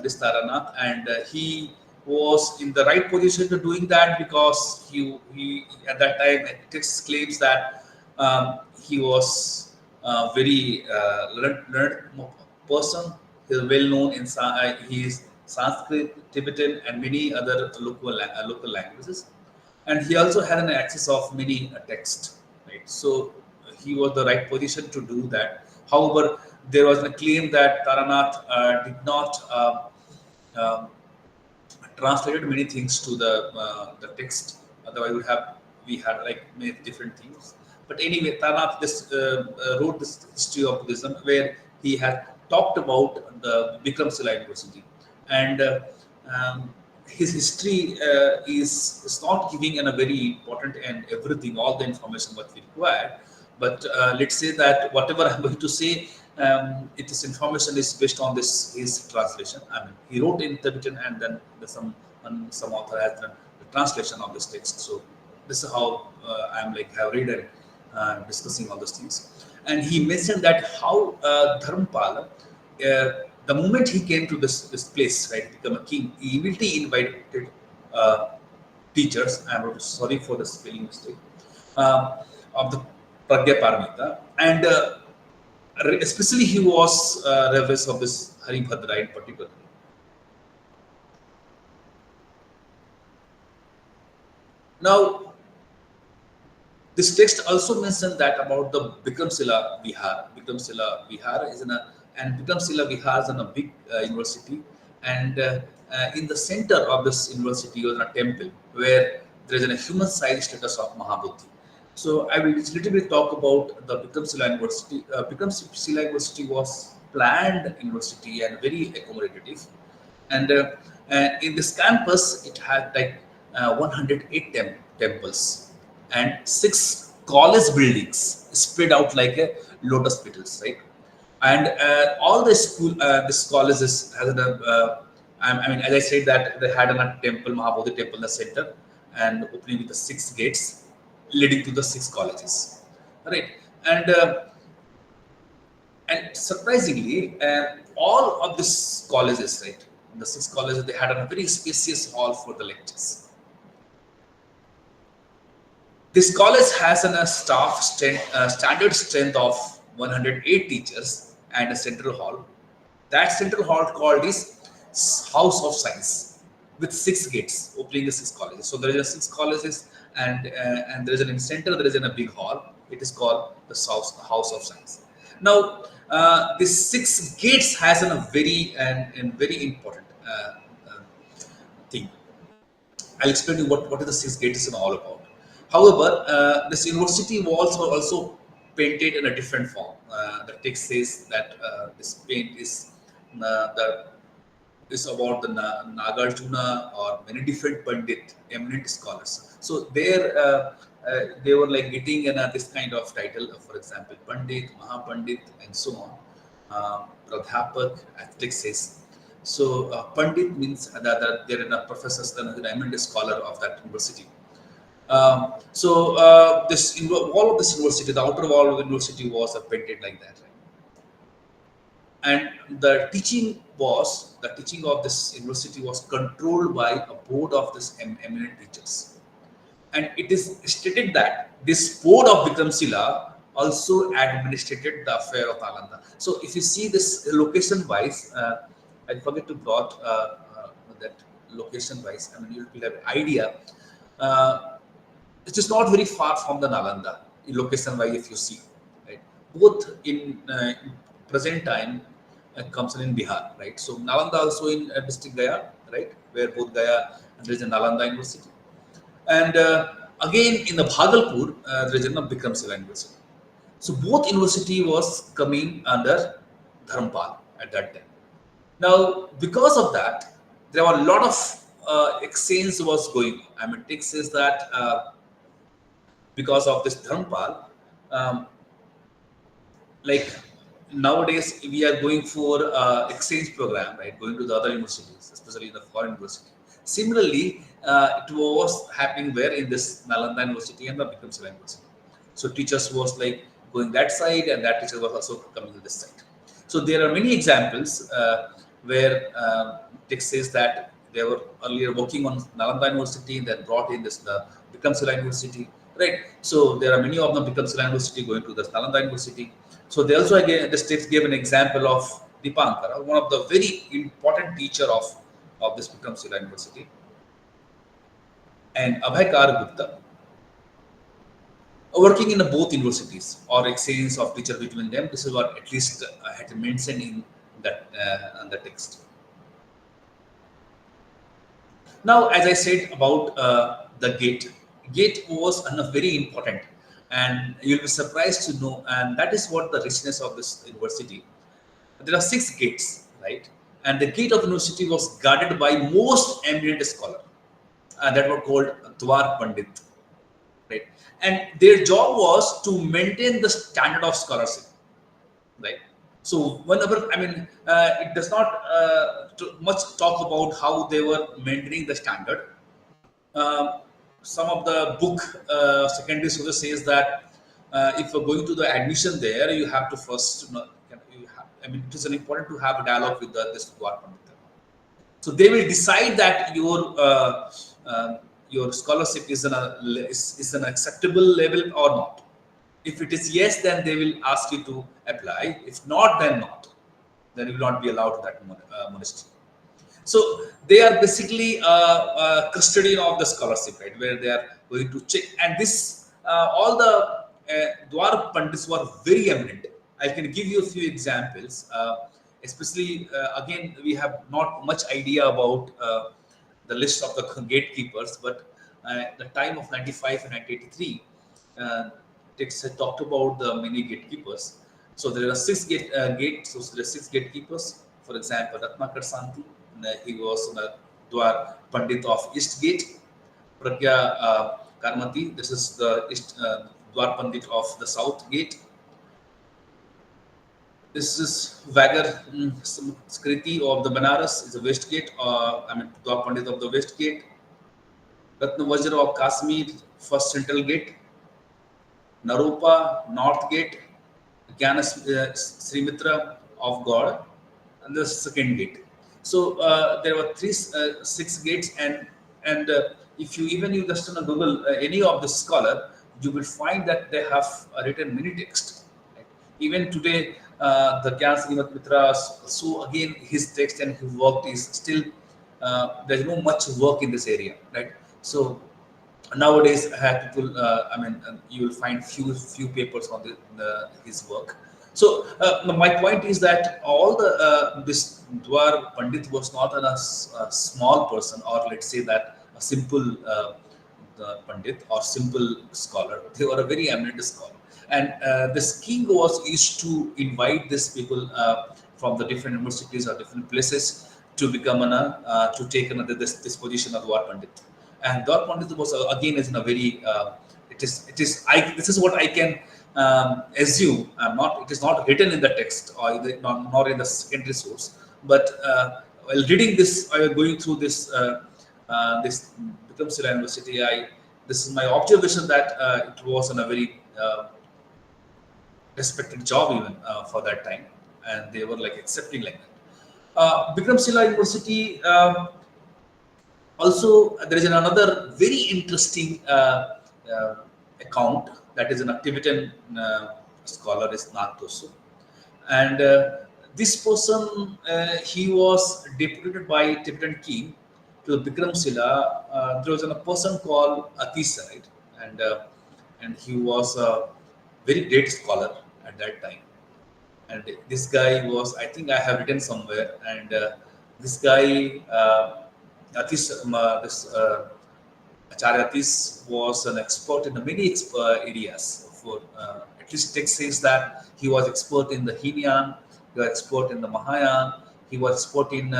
this Taranath, and he was in the right position to doing that because he at that time text claims that he was a very learned person. He is well known in his Sanskrit, Tibetan, and many other local languages, and he also had an access of many texts. Right, so he was the right position to do that. However, there was a claim that Taranath did not translated many things to the text. Otherwise, we had like many different things. But anyway, Taranath wrote this history of Buddhism where he had talked about the Vikramśilā University, and his history is not giving a very important and everything, all the information what we require. But let's say that whatever I'm going to say, this information is based on his translation. I mean, he wrote in Tibetan, and then some author has done the translation of this text. So this is how I'm like have read and discussing all those things. And he mentioned that how Dharmapala, the moment he came to this place, right, become a king, he immediately invited uh, teachers. I'm sorry for the spelling mistake of the Pragya Paramita, and especially he was reverence of this Haribhadra in particular. Now, this text also mentioned that about the Vikramśilā Vihar. Vikramśilā Vihar is and Vikramśilā Vihar is in a big university, and in the center of this university was a temple where there is a human-sized status of Mahabodhi. So I will just little bit talk about the Vikramśilā University. Vikramśilā University was planned university and very accommodative, and in this campus it had like 108 temples and 6 college buildings spread out like a lotus petals, right? And all the school, this colleges has I mean, as I said that they had a temple, Mahabodhi temple in the center, and opening with the 6 gates leading to the 6 colleges, right? And surprisingly, all of these colleges, right, the 6 colleges, they had a very spacious hall for the lectures. This college has a standard strength of 108 teachers and a central hall. That central hall called is House of Science with 6 gates opening the 6 colleges. So there is a 6 colleges, and there is an in center, there is a big hall. It is called the House of Science. Now, this 6 gates has a very important thing. I'll explain you what is the 6 gates is all about. However, this university walls were also painted in a different form. The text says that this paint is about the Nagarjuna or many different Pandit, eminent scholars. So there they were like getting this kind of title, for example, Pandit, Mahapandit, and so on. Pradhyapak, text says. So Pandit means that they're a professor, an eminent scholar of that university. This wall of this university, the outer wall of the university was painted like that, right? And the teaching of this university was controlled by a board of this eminent teachers. And it is stated that this board of Vikramśilā also administrated the affair of Nalanda. So if you see this location wise, I forget to plot that location wise. I mean, you will have an idea. It is not very far from the Nalanda location wise. If you see, right, both in present time comes in Bihar, right? So Nalanda also in district Gaya, right, where both Gaya and there is a Nalanda University, and again in the Bhagalpur there is a Vikramśilā University. So both university was coming under Dharmapal at that time. Now because of that, there were a lot of exchange was going on. I mean, it says that because of this Dharmapal, like nowadays we are going for exchange program, right? Going to the other universities, especially the foreign university. Similarly, it was happening where in this Nalanda University and the Vikramśilā University. So teachers was like going that side, and that teacher was also coming to this side. So there are many examples where text says that they were earlier working on Nalanda University, then brought in this the Vikramśilā University, right? So there are many of them Vikramśilā University going to the Nalanda University. So they also again the text gave an example of Dipankara, one of the very important teacher of this Vikramśilā University, and Abhaykar Gupta, working in both universities or exchange of teacher between them. This is what at least I had mentioned in that the text. Now, as I said about the gate was very important, and you'll be surprised to know, and that is what the richness of this university. There are 6 gates, right? And the gate of university was guarded by most eminent scholar, that were called Dwar Pandit, right? And their job was to maintain the standard of scholarship, right? So whenever, I mean, it does not much talk about how they were maintaining the standard. some of the book secondary sources says that if you're going to the admission there, you have to first, I mean, it is important to have a dialogue with this Dwar Pandit. So they will decide that your scholarship is an acceptable level or not. If it is yes, then they will ask you to apply. If not, then not. Then you will not be allowed to that monastery. So they are basically custodian of the scholarship, right? Where they are going to check. And this all the Dwar Pandits were very eminent. I can give you a few examples. Especially again, we have not much idea about the list of the gatekeepers, but the time of 95 and 1983, texts had talked about the many gatekeepers. So there are six gates. So there are six gatekeepers. For example, Ratnakar Santi, he was Dwar Pandit of East Gate. Pragya Karmati, this is the Dwar Pandit of the South Gate. This is Vagar Skriti of the Banaras, is the West Gate, Dwar Pandit of the West Gate. Ratna Vajra of Kashmir, first Central Gate. Naropa, North Gate. Gyan Srimitra of God, and the second gate. So there were six gates, and if you just on Google any of the scholar, you will find that they have written many texts. Right? Even today, the Gyan Srimitra, so again his text and his work is still there is no much work in this area, right? So nowadays, people, you will find few papers on his work. So my point is that all the this Dwar Pandit was not a small person, or let's say that a simple Pandit or simple scholar. They were a very eminent scholar, and this king was used to invite these people from the different universities or different places to become to take this position of Dwar Pandit. And Dwar Pandit was again is in a very this is what I can assume. It is not written in the text or nor in the secondary source, but while reading this, going through this this Vikramśilā University, this is my observation that it was in a very respected job even for that time, and they were like accepting like that. Vikramśilā University. Also, there is another very interesting account that is an Tibetan scholar, is Nathosu. And this person, he was deputed by Tibetan king to Vikramśilā. There was a person called Atisa, right? And he was a very great scholar at that time. And this guy was, I think I have written somewhere, and this guy, Acharya Atis was an expert in many areas. For at least text says that he was expert in the Himyan, he was expert in the Mahayana, he was expert in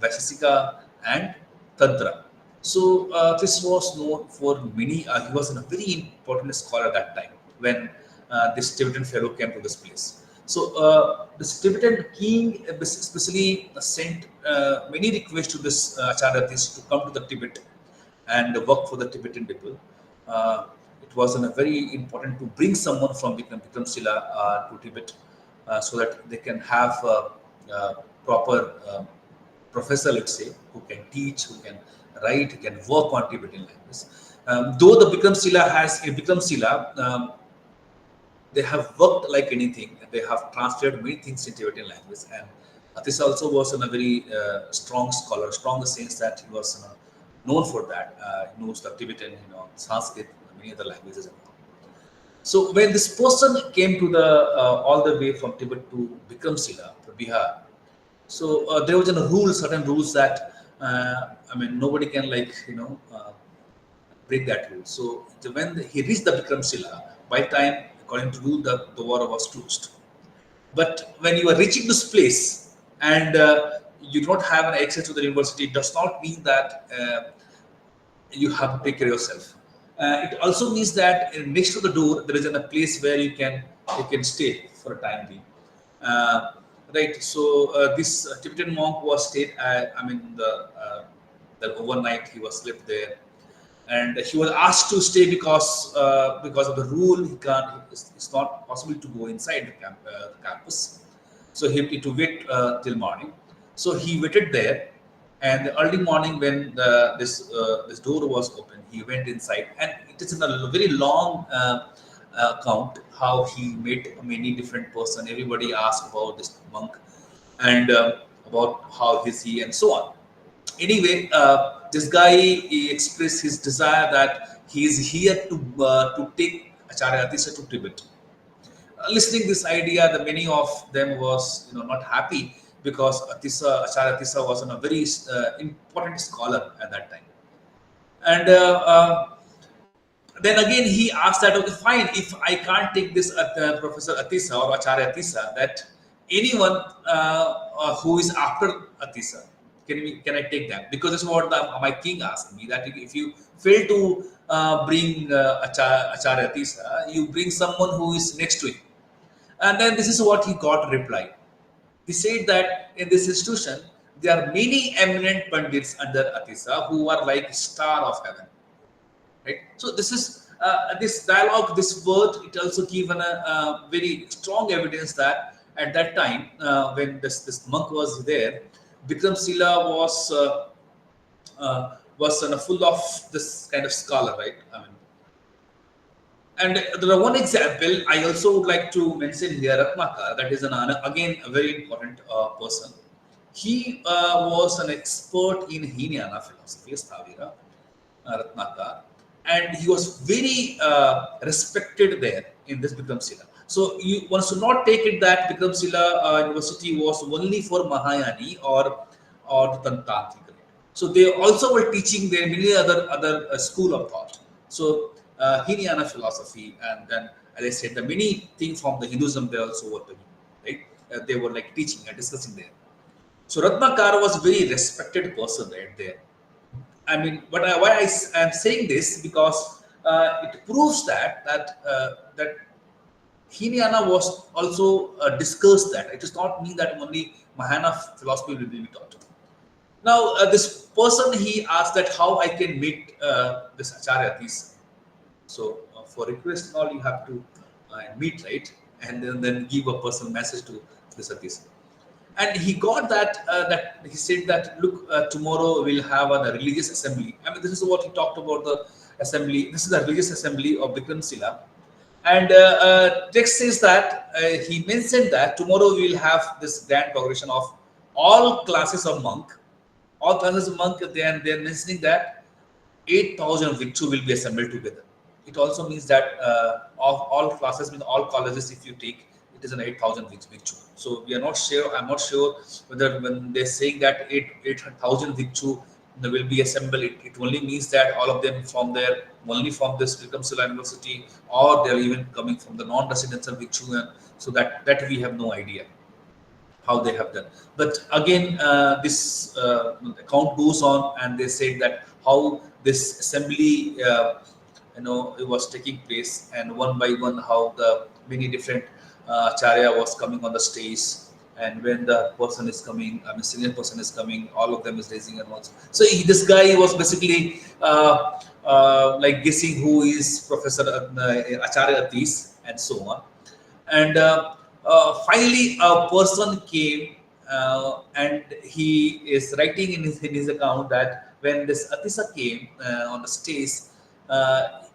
Vaisheshika and Tantra. So this was known for many. He was a very important scholar at that time when this Tibetan fellow came to this place. So this Tibetan king especially sent many requests to this Acharya Atis to come to the Tibet and work for the Tibetan people. It was very important to bring someone from Vikramśilā to Tibet so that they can have a proper professor, let's say, who can teach, who can write, who can work on Tibetan language. Though the Vikramśilā, they have worked like anything. They have translated many things in Tibetan language, and this also was a very strong scholar, strong in the sense that he was known for that. He knows the Tibetan, Sanskrit, many other languages. So when this person came to the all the way from Tibet to Vikramśilā, to Bihar, so there was certain rules that nobody can break that rule. So when he reached the Vikramśilā, by time according to rule the door was closed. But when you are reaching this place and you don't have an access to the university, it does not mean that you have to take care of yourself. It also means that next to the door there is a place where you can stay for a time being. Right. So this Tibetan monk was stayed. The overnight he was slept there. and he was asked to stay because of the rule. He can't. It's not possible to go inside the campus, so he had to wait till morning. So he waited there, and the early morning when this door was open, he went inside, and it is in a very long account how he met many different person. Everybody asked about this monk and about how is he and so on. Anyway, this guy, he expressed his desire that he is here to take Acharya Atisa to Tibet. Listening this idea, the many of them was not happy, because Acharya Atisa was a very important scholar at that time. And then again he asked that, okay, fine, if I can't take this Professor Atisa or Acharya Atisa, that anyone who is after Atisa, can I take them? Because this is what my king asked me, that if you fail to bring Acharya Atisa, you bring someone who is next to him. And then this is what he got reply. He said that in this institution, there are many eminent Pandits under Atisa who are like star of heaven. Right? So this is this dialogue, this word, it also given a very strong evidence that at that time, when this monk was there, Vikramśilā was full of this kind of scholar, right? I mean, and there are one example I also would like to mention here, Ratnakar, that is again a very important person. He was an expert in Hinayana philosophy, Stavira, Ratnakar, and he was very respected there in this Vikramśilā. So one should not take it that Vikramśilā University was only for Mahayani or the Tantric. So they also were teaching there many other school of thought. So Hinayana philosophy, and then, as I said, the many things from the Hinduism they also were doing, right? They were like teaching and discussing there. So Ratnakar was a very respected person right there. I mean, why I am saying this, because it proves that Hinayana was also discussed that. It does not mean that only Mahayana philosophy will be taught. Now, this person, he asked that how I can meet this Acharya Atisa. So, for request and all, you have to meet, right? And then give a personal message to this Atisa. And he got that he said that, look, tomorrow we'll have a religious assembly. I mean, this is what he talked about, the assembly. This is the religious assembly of Vikramśilā. And text says that he mentioned that tomorrow we'll have this grand progression of all classes of monk. All classes of monk, they're mentioning that 8,000 Vikchu will be assembled together. It also means that of all classes, means all colleges, if you take, it is an 8,000 Vikchu. So we are not sure. I'm not sure whether when they're saying that 8,000 Vikchu will be assembled, it only means that all of them from there, only from this Vikramśilā University, or they're even coming from the non-residential Vikchu, and so that we have no idea how they have done. But again, this account goes on, and they say that how this assembly, it was taking place, and one by one, how the many different Acharya was coming on the stage, and when the person is coming, I mean, senior person is coming, all of them is raising their hands. So this guy was basically like guessing who is Professor Acharya Atisa and so on. And finally, a person came, and he is writing in his account that when this Atisa came on the stage,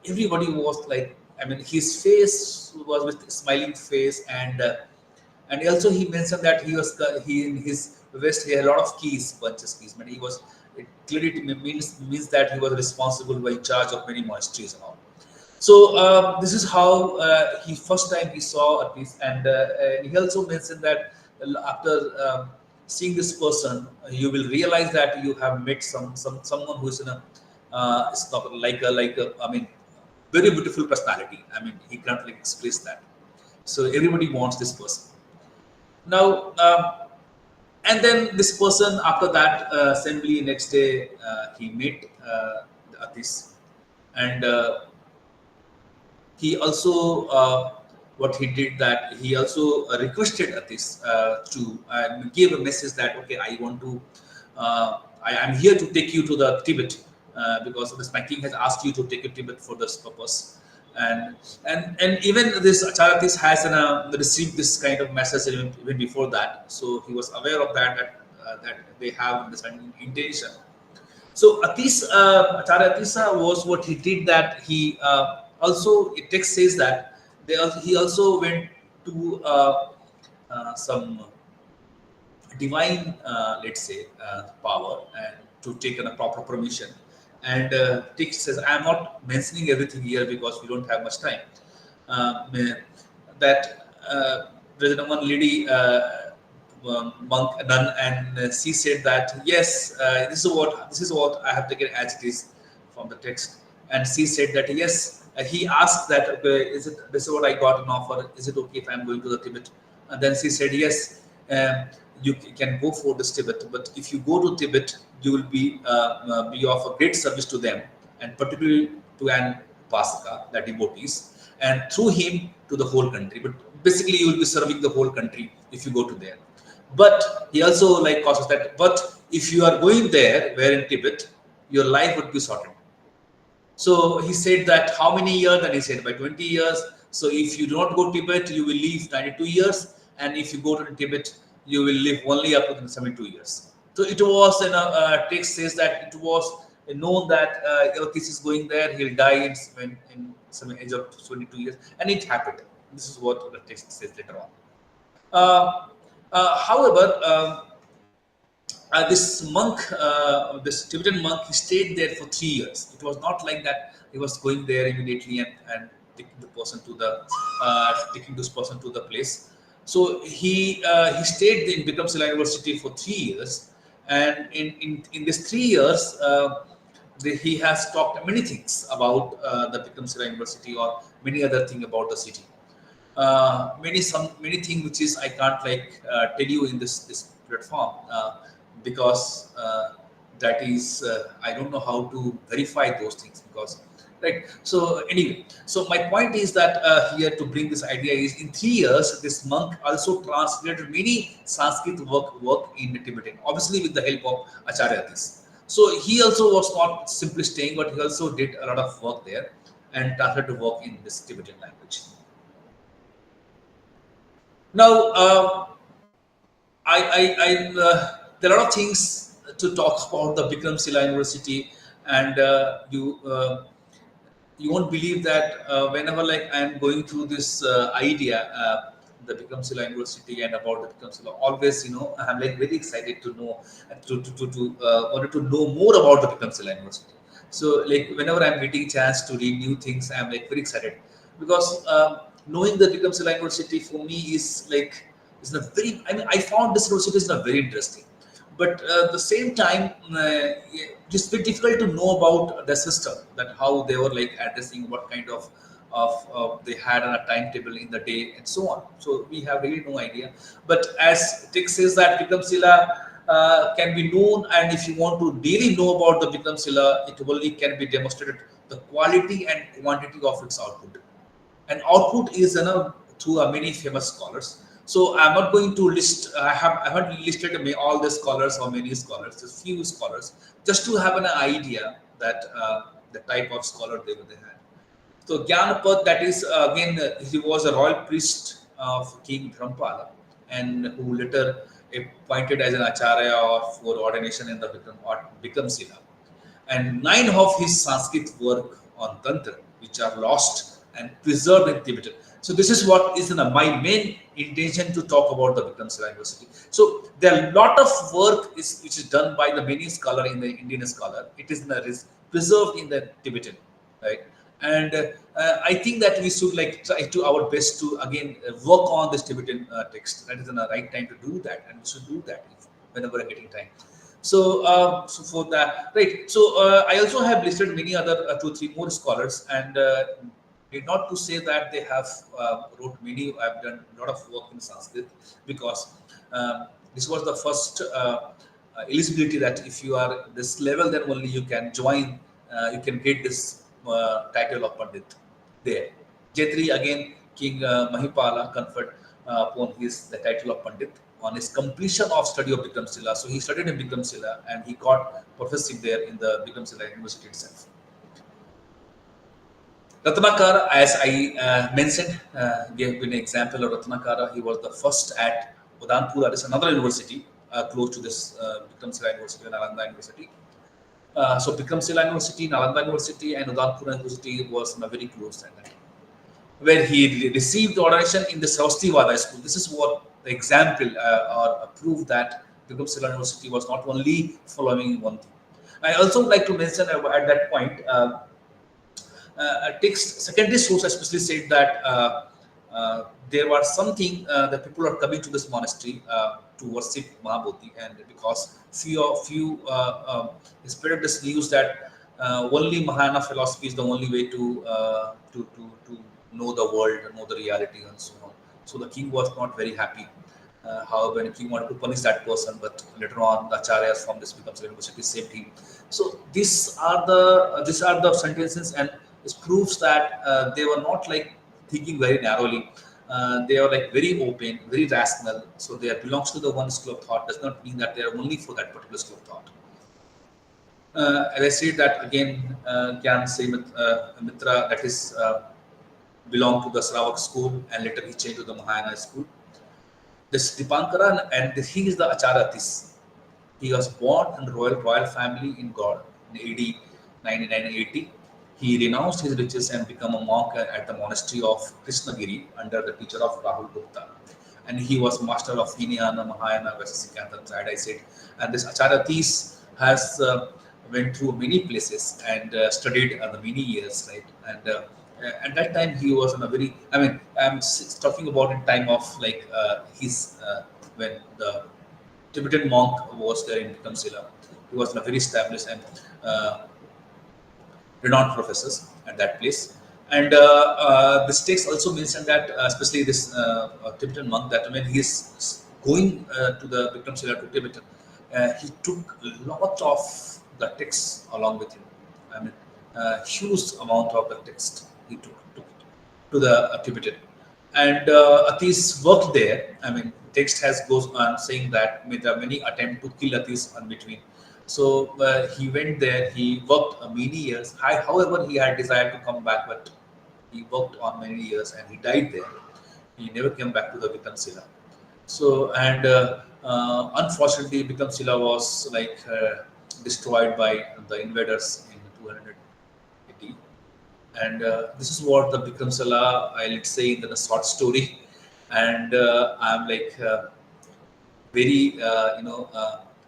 everybody was like, I mean, his face was with a smiling face, and also he mentioned that he in his vest he had a lot of keys, bunches keys, but it clearly means that he was responsible by charge of many monasteries and all. So this is how he first time he saw Atisa, and he also mentioned that after seeing this person, you will realize that you have met someone who is in a it's not like a I mean, very beautiful personality. I mean, he can't like express that. So everybody wants this person. Now, and then this person, after that assembly, next day he met Atisa, and he also what he did that he also requested Atisa to give a message that, okay, I want to I am here to take you to the Tibet, because this my king has asked you to take it Tibet for this purpose. And even this Acharyatis has received this kind of message even before that, so he was aware of that they have this intention. So Acharya Atisa was what he did, that he also, it text says that he also went to some divine, let's say, power, and to take a proper permission. And text says, I am not mentioning everything here because we don't have much time. That there's one lady, monk, nun, and she said that yes, this is what I have taken as it is from the text. And she said that yes, he asked that this is what I got an offer, is it okay if I'm going to the Tibet? And then she said yes, you can go for this Tibet, but if you go to Tibet, you will be of a great service to them, and particularly to an Upasaka, the devotees, and through him to the whole country. But basically, you will be serving the whole country if you go to there. But he also cautions that, but if you are going there, where in Tibet, your life would be sorted. So he said that how many years? And he said by 20 years. So if you do not go to Tibet, you will live 92 years. And if you go to Tibet, you will live only up to 72 years. So it was, text says that it was known that this is going there, he'll die in some age of 22 years. And it happened. This is what the text says later on. However, this monk, this Tibetan monk, he stayed there for 3 years. It was not like that he was going there immediately and taking this person to the place. So he stayed in Vikramśilā University for 3 years, and in these 3 years, he has talked many things about the Vikramśilā University, or many other things about the city. Many things which is I can't tell you in this platform, because that is I don't know how to verify those things, because right. So anyway, so my point is that here to bring this idea is, in 3 years this monk also translated many Sanskrit work in Tibetan, obviously with the help of Acharyas. So he also was not simply staying, but he also did a lot of work there and translated work in this Tibetan language. Now, there are a lot of things to talk about the Vikramśilā University, and you won't believe that whenever I am going through this idea, the Vikramśilā University and about the Vikramśilā, always I'm very excited to know wanted to know more about the Vikramśilā University. So whenever I'm getting a chance to read new things, I'm very excited, because knowing the Vikramśilā University for me is is a very, I found this university is very interesting, but at the same time, it's very difficult to know about the system, that how they were addressing, what kind of they had on a timetable in the day, and so on. So we have really no idea. But as text says that Vikramśilā can be known, and if you want to really know about the Vikramśilā, it only can be demonstrated the quality and quantity of its output. And output is through many famous scholars. So I'm not going to list. I haven't listed all the scholars or many scholars, just few scholars, just to have an idea that the type of scholar they had. So Gyan Prakash, that is again, he was a royal priest of King Vikramśilā, and who later appointed as an acharya for ordination in the Vikramśilā. And 9 of his Sanskrit work on tantra, which are lost and preserved in Tibetan. So this is what is my main intention to talk about the Vikramśilā University. So there are a lot of work which is done by the many scholar in the Indian scholar. It is preserved in the Tibetan, right? And I think that we should try to our best to again work on this Tibetan text. That is the right time to do that, and we should do that whenever we're getting time. So, so for that, right? So I also have listed many other 2-3 more scholars, and not to say that they have wrote many. I've done a lot of work in Sanskrit, because this was the first eligibility that if you are this level, then only you can join. You can get this title of Pandit there. Jetri again, King Mahipala conferred upon the title of Pandit, on his completion of study of Vikramśilā. So he studied in Vikramśilā and he got professorship there in the Vikramśilā University itself. Ratnakara, as I mentioned, gave an example of Ratnakara. He was the first at Udanpur. That is another university close to this Vikramśilā University and Nalanda University. So Vikramśilā University, Nalanda University, and Udanpur University was very close at that time, where he received ordination in the Saraswati school. This is what the example or proof that Vikramśilā University was not only following one thing. I also would like to mention at that point, text secondary source especially said that there was something that people are coming to this monastery to worship Mahabodhi, and because few spread this news that only Mahayana philosophy is the only way to know the world, know the reality, and so on. So the king was not very happy. However, the king wanted to punish that person, but later on, the acharyas from this Vikramśilā University saved him. So these are the sentences, and this proves that they were not like thinking very narrowly. They are like very open, very rational. So they belongs to the one school of thought. Does not mean that they are only for that particular school of thought. As I said that again, Gyan Mitra, that is belonged to the Sravak school, and later he changed to the Mahayana school. This Dipankara, and he is the Acharyatis. He was born in the royal family in God in AD 9980. He renounced his riches and became a monk at the monastery of Krishnagiri under the teacher of Rahul Gupta. And he was master of Hinayana, Mahayana, Vaisesika, and Tantra, I said. And this Acharyatis has went through many places and studied the many years, right? And at that time he was in a very, I mean, I'm talking about in time of like when the Tibetan monk was there in Vikramśilā. He was in a very established and renowned professors at that place. And this text also mentioned that, especially this Tibetan monk, that when he is going to the Vikramśilā to Tibet, he took a lot of the text along with him. I mean, huge amount of the text he took it to the Tibetan. And Atis worked there. I mean, text goes on saying that there are many attempts to kill Atis in between. So he went there, he worked many years. However, he had desire to come back, but he worked on many years and he died there. He never came back to the Vikramśilā. So, and unfortunately, Vikramśilā was like destroyed by the invaders in 200 AD. And this is what the Vikramśilā, let's say, in the short story. And I'm like very,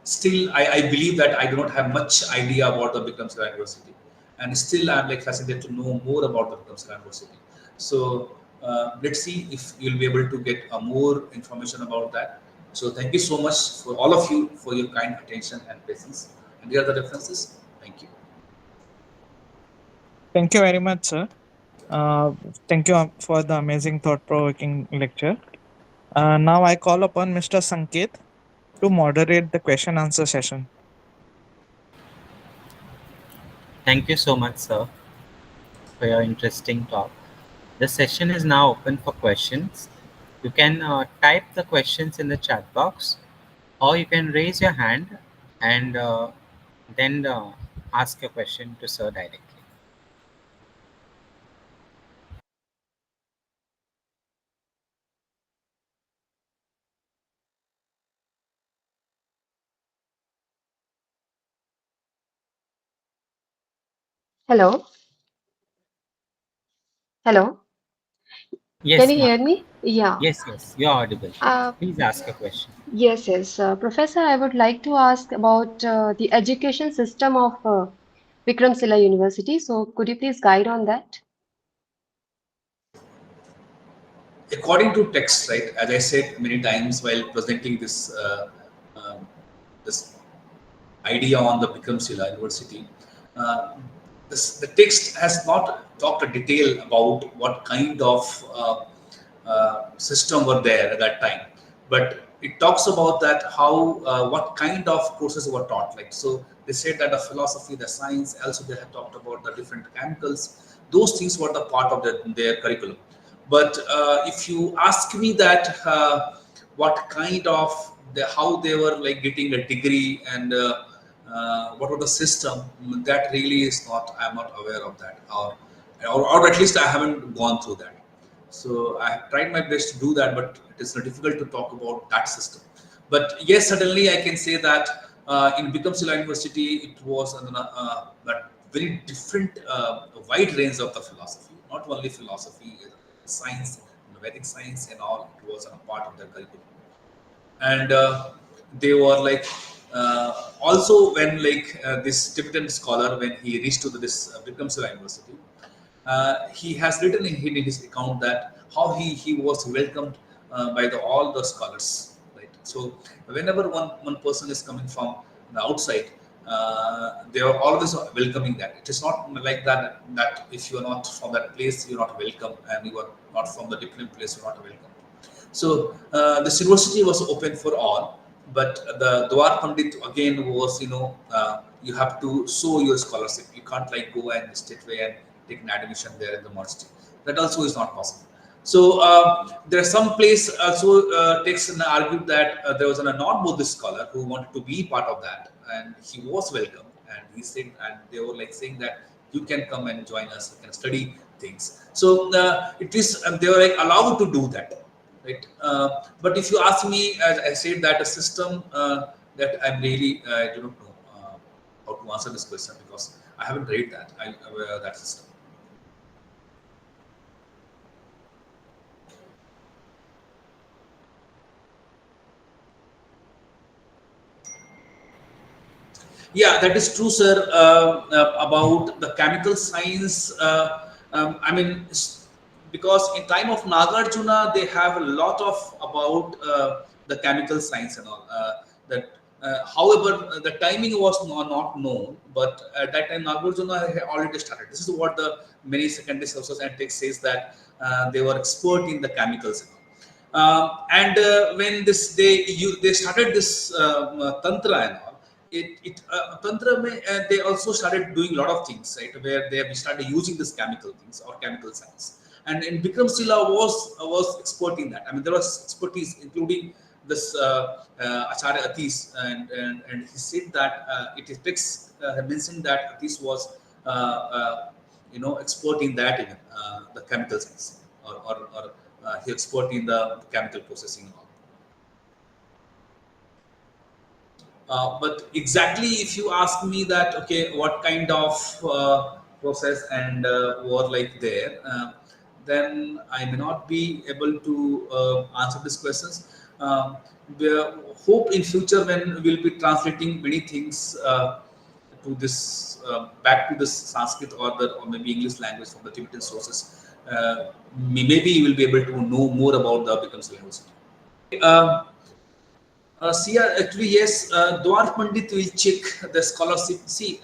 still, I believe that I do not have much idea about the Vikramśilā University, and still I'm like fascinated to know more about the Vikramśilā University. So let's see if you'll be able to get more information about that. So thank you so much for all of you for your kind attention and patience. And here are the references. Thank you. Thank you very much, sir. Thank you for the amazing thought-provoking lecture. Now I call upon Mr. Sanket to moderate the question answer session. Thank you so much, sir, for your interesting talk. The session is now open for questions. You can type the questions in the chat box, or you can raise your hand and then ask your question to sir directly. Hello. Hello. Yes, Can you ma'am. hear me? Yeah. Yes, you're audible. Please ask a question. Yes. Professor, I would like to ask about the education system of Vikramśilā University. So could you please guide on that? According to text, right, as I said many times while presenting this this idea on the Vikramśilā University, the text has not talked in detail about what kind of system were there at that time, but it talks about that how what kind of courses were taught. Like, so they said that the philosophy, the science, also they have talked about the different chemicals. Those things were the part of their curriculum. But if you ask me that what kind of how they were like getting a degree, and what was the system, that really is not, I'm not aware of that, or at least I haven't gone through that. So I have tried my best to do that, but it is difficult to talk about that system. But yes, certainly I can say that in Vikramśilā University, it was a very different, wide range of the philosophy. Not only philosophy, science, Vedic science, and all. It was a part of the curriculum, and they were like also when like this Tibetan scholar, when he reached to this Vikramśilā University, he has written in his account that how he was welcomed by all the scholars, right? So whenever one person is coming from the outside, they are always welcoming that. It is not like that if you are not from that place, you are not welcome, and you are not from the different place, you are not welcome. So this university was open for all, but the Dwar Pandit again was, you have to show your scholarship. You can't like go and straightway and take an admission there in the monastery. That also is not possible. So there are some place also takes and argued that there was a non-Buddhist scholar who wanted to be part of that, and he was welcome. And he said, and they were like saying that you can come and join us, you can study things. So it is, they were like allowed to do that. Right, but if you ask me, as I said, that a system that I'm really I do not know how to answer this question, because I haven't read that. I'm aware of that system. Yeah, that is true, sir. About the chemical science, I mean, because in time of Nagarjuna, they have a lot of about the chemical science and all. However, the timing was not known, but at that time Nagarjuna had already started. This is what the many secondary sources and texts says, that they were expert in the chemicals. And when they started this tantra and all, tantra they also started doing a lot of things, right, where we started using this chemical things or chemical science. And Vikramśilā was expert in that. I mean, there was expertise, including this Acharya Atis, and he said that it texts mentioned that Atis was expert in that, even the chemical science, or he expert in the chemical processing and all. But exactly, if you ask me that, okay, what kind of process and were like there, then I may not be able to answer these questions. We hope in future when we'll be translating many things to this back to this Sanskrit or maybe English language from the Tibetan sources, maybe you will be able to know more about the Vikramśilā University. Actually, yes, Dwar Pandit will check the scholarship. See,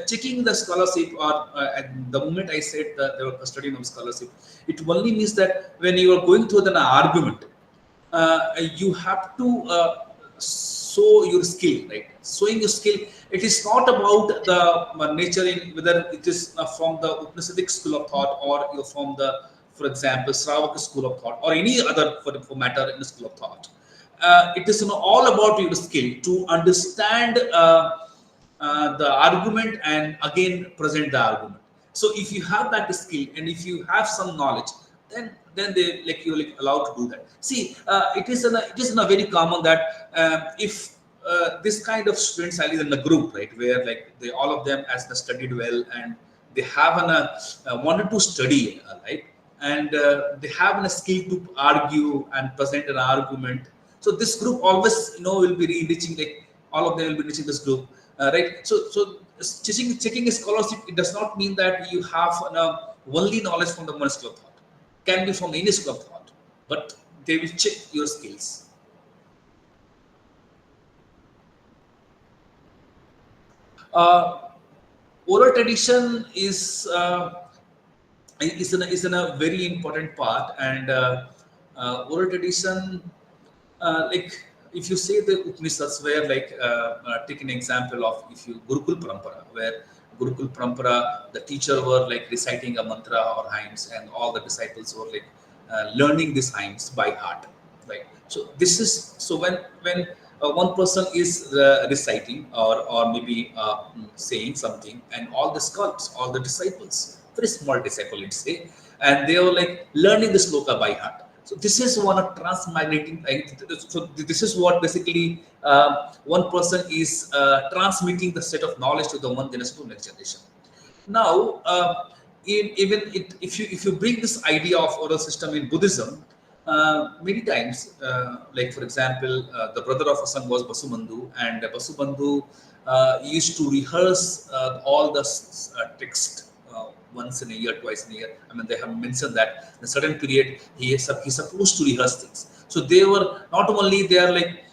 checking the scholarship, or at the moment I said that they were studying of scholarship, it only means that when you are going through an argument, you have to show your skill, right? Showing your skill. It is not about the nature in whether it is from the Upanishadic school of thought, or you're from the, for example, Sravaka school of thought, or any other for matter in the school of thought. It is all about your skill to understand the argument and again present the argument. So if you have that skill and if you have some knowledge, then they you're allowed to do that. See, it is in a very common that if this kind of students are in a group, right, where they all of them as they studied well and they have wanted to study, right, and they have a skill to argue and present an argument. So this group always, will be reaching, all of them will be reaching this group, right? So checking a scholarship, it does not mean that you have only knowledge from the one school of thought. Can be from any school of thought, but they will check your skills. Oral tradition is in a very important part, and oral tradition. If you say the Upanishads, where take an example of Gurukul Parampara, where Gurukul Parampara, the teacher were reciting a mantra or hymns, and all the disciples were learning these hymns by heart, right? So this is so when one person is reciting or maybe saying something, and all the scholars, all the disciples, very small disciple, let's say, and they were like learning the sloka by heart. So this is one of transmigrating. So this is what basically one person is transmitting the set of knowledge to the one generation to next generation. Now, if you bring this idea of oral system in Buddhism, many times, like for example, the brother of Asang was Basubandhu, and Basubandhu used to rehearse all the text once in a year, twice in a year. I mean, they have mentioned that in a certain period he's supposed to rehearse things. So they were not only they are like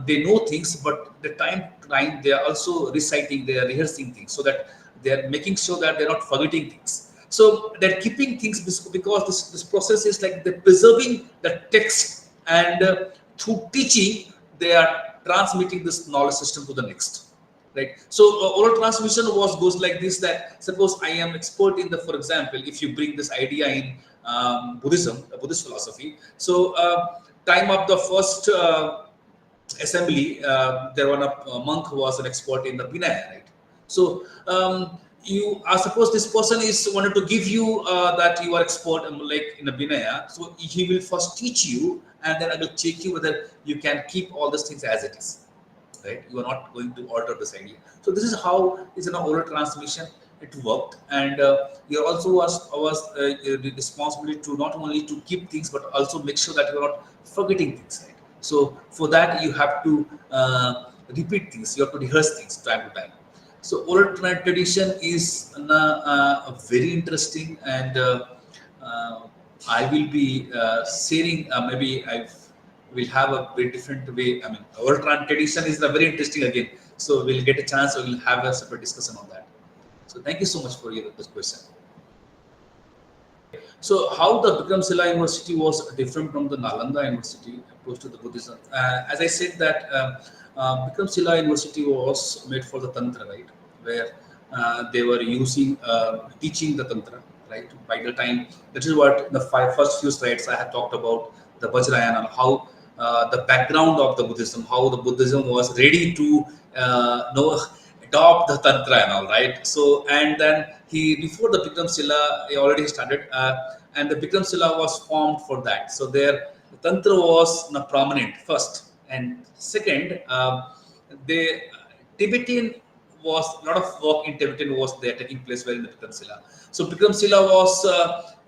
they know things, but the time to time they are also reciting, they are rehearsing things, so that they are making sure that they're not forgetting things. So they're keeping things because this process is like they're preserving the text, and through teaching they are transmitting this knowledge system to the next. Right. So oral transmission goes like this: that suppose I am expert in the, for example, if you bring this idea in Buddhism, Buddhist philosophy. So time of the first assembly, there was a monk who was an expert in the Vinaya, right? So you are suppose this person is wanted to give you that you are expert like in the Vinaya. So he will first teach you, and then I will check you whether you can keep all these things as it is. Right, you are not going to alter this idea. So this is how is an oral transmission it worked, and you also was the responsibility to not only to keep things but also make sure that you are not forgetting things. Right. So for that you have to repeat things, you have to rehearse things time to time. So oral tradition is very interesting, and I will be sharing maybe we'll have a very different way. I mean, oral tradition is very interesting again. So we'll get a chance. We'll have a separate discussion on that. So thank you so much for this question. So how the Vikramśilā University was different from the Nalanda University approach to the Buddhism? As I said that Vikramśilā University was made for the tantra, right? Where they were using teaching the tantra, right? By the time, that is what the first few slides I had talked about the Vajrayana, how the background of the Buddhism, how the Buddhism was ready to adopt the tantra and all, right? So and then before the Vikramśilā he already started, and the Vikramśilā was formed for that. So there the tantra was prominent first, and second, the Tibetan was a lot of work in Tibetan was there taking place where in the Vikramśilā. So Vikramśilā was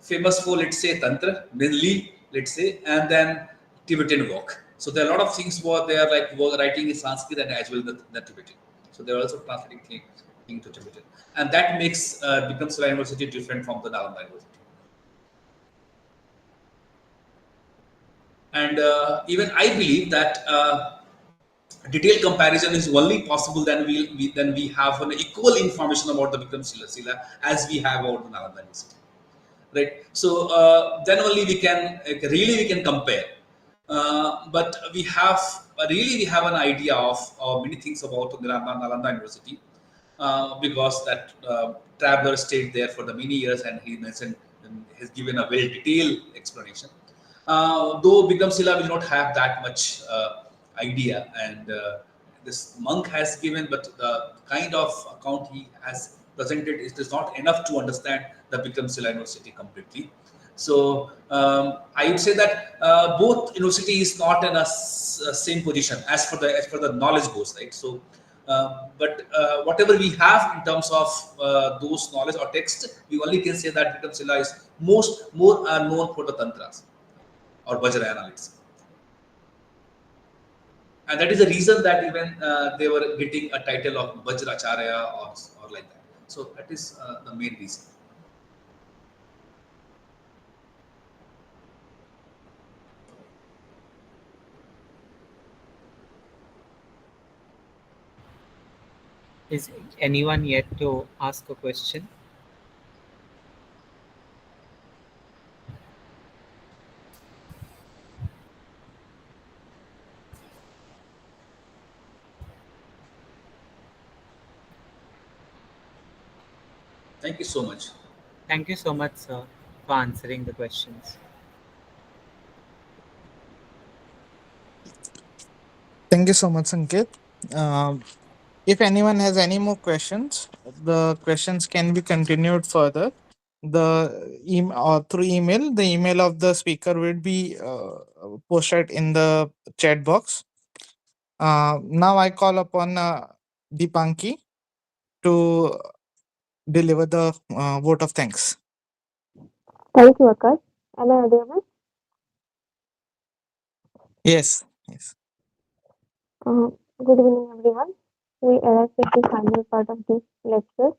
famous for, let's say, tantra mainly, let's say, and then Tibetan work. So there are a lot of things were there, like writing in Sanskrit and as well the Tibetan. So they are also translating things to Tibetan, and that makes Vikramśilā University different from the Nalanda University. And even I believe that detailed comparison is only possible then we have an equal information about the Vikramśilā as we have about the Nalanda University. Right. So then only we can compare. But we have an idea of many things about the Nalanda University because that traveler stayed there for the many years, and he mentioned and has given a very detailed explanation. Though Vikramśilā will not have that much idea, and this monk has given, but the kind of account he has presented is not enough to understand the Vikramśilā University completely. So I would say that both university is not in a same position as for the knowledge goes, right? So, but whatever we have in terms of those knowledge or text, we only can say that Vikramśilā is more known for the tantras or Vajrayana, let's say. And that is the reason that even they were getting a title of Vajracharya or like that. So that is the main reason. Is anyone yet to ask a question? Thank you so much. Thank you so much, sir, for answering the questions. Thank you so much, Sanket. If anyone has any more questions, the questions can be continued further. The email or through email, the email of the speaker will be posted in the chat box. Now I call upon Dipanki to deliver the vote of thanks. Thank you, Akash. Am I audible? Yes. Yes. Good evening, everyone. We arrived at the final part of this lecture.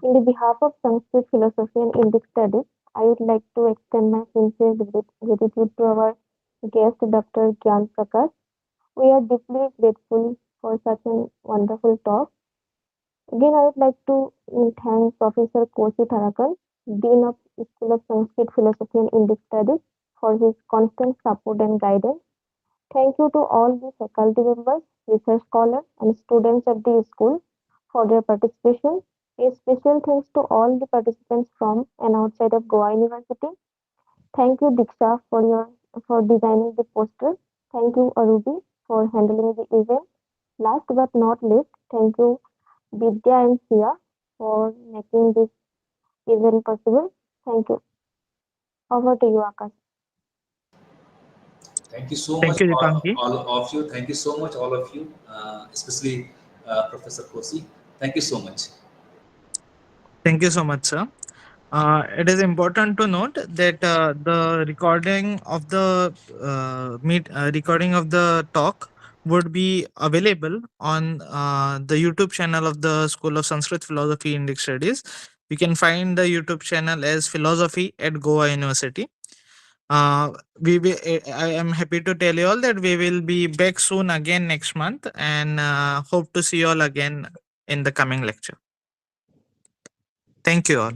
In the behalf of Sanskrit philosophy and Indic studies, I would like to extend my sincere gratitude to our guest, Dr. Gyan Prakash. We are deeply grateful for such a wonderful talk. Again, I would like to thank Professor Kosi Tharakan, Dean of School of Sanskrit Philosophy and Indic Studies, for his constant support and guidance. Thank you to all the faculty members, research scholars, and students at the school for their participation. A special thanks to all the participants from and outside of Goa University. Thank you, Diksha, for designing the poster. Thank you, Arubi, for handling the event. Last but not least, thank you, Vidya and Sia, for making this event possible. Thank you. Over to you, Akash. Thank you so Thank much, you, Dipanki. all of you. Thank you so much, all of you, especially Professor Kosi. Thank you so much. Thank you so much, sir. It is important to note that the recording of the talk would be available on the YouTube channel of the School of Sanskrit Philosophy Indic Studies. You can find the YouTube channel as Philosophy at Goa University. I am happy to tell you all that we will be back soon again next month, and hope to see you all again in the coming lecture. Thank you all.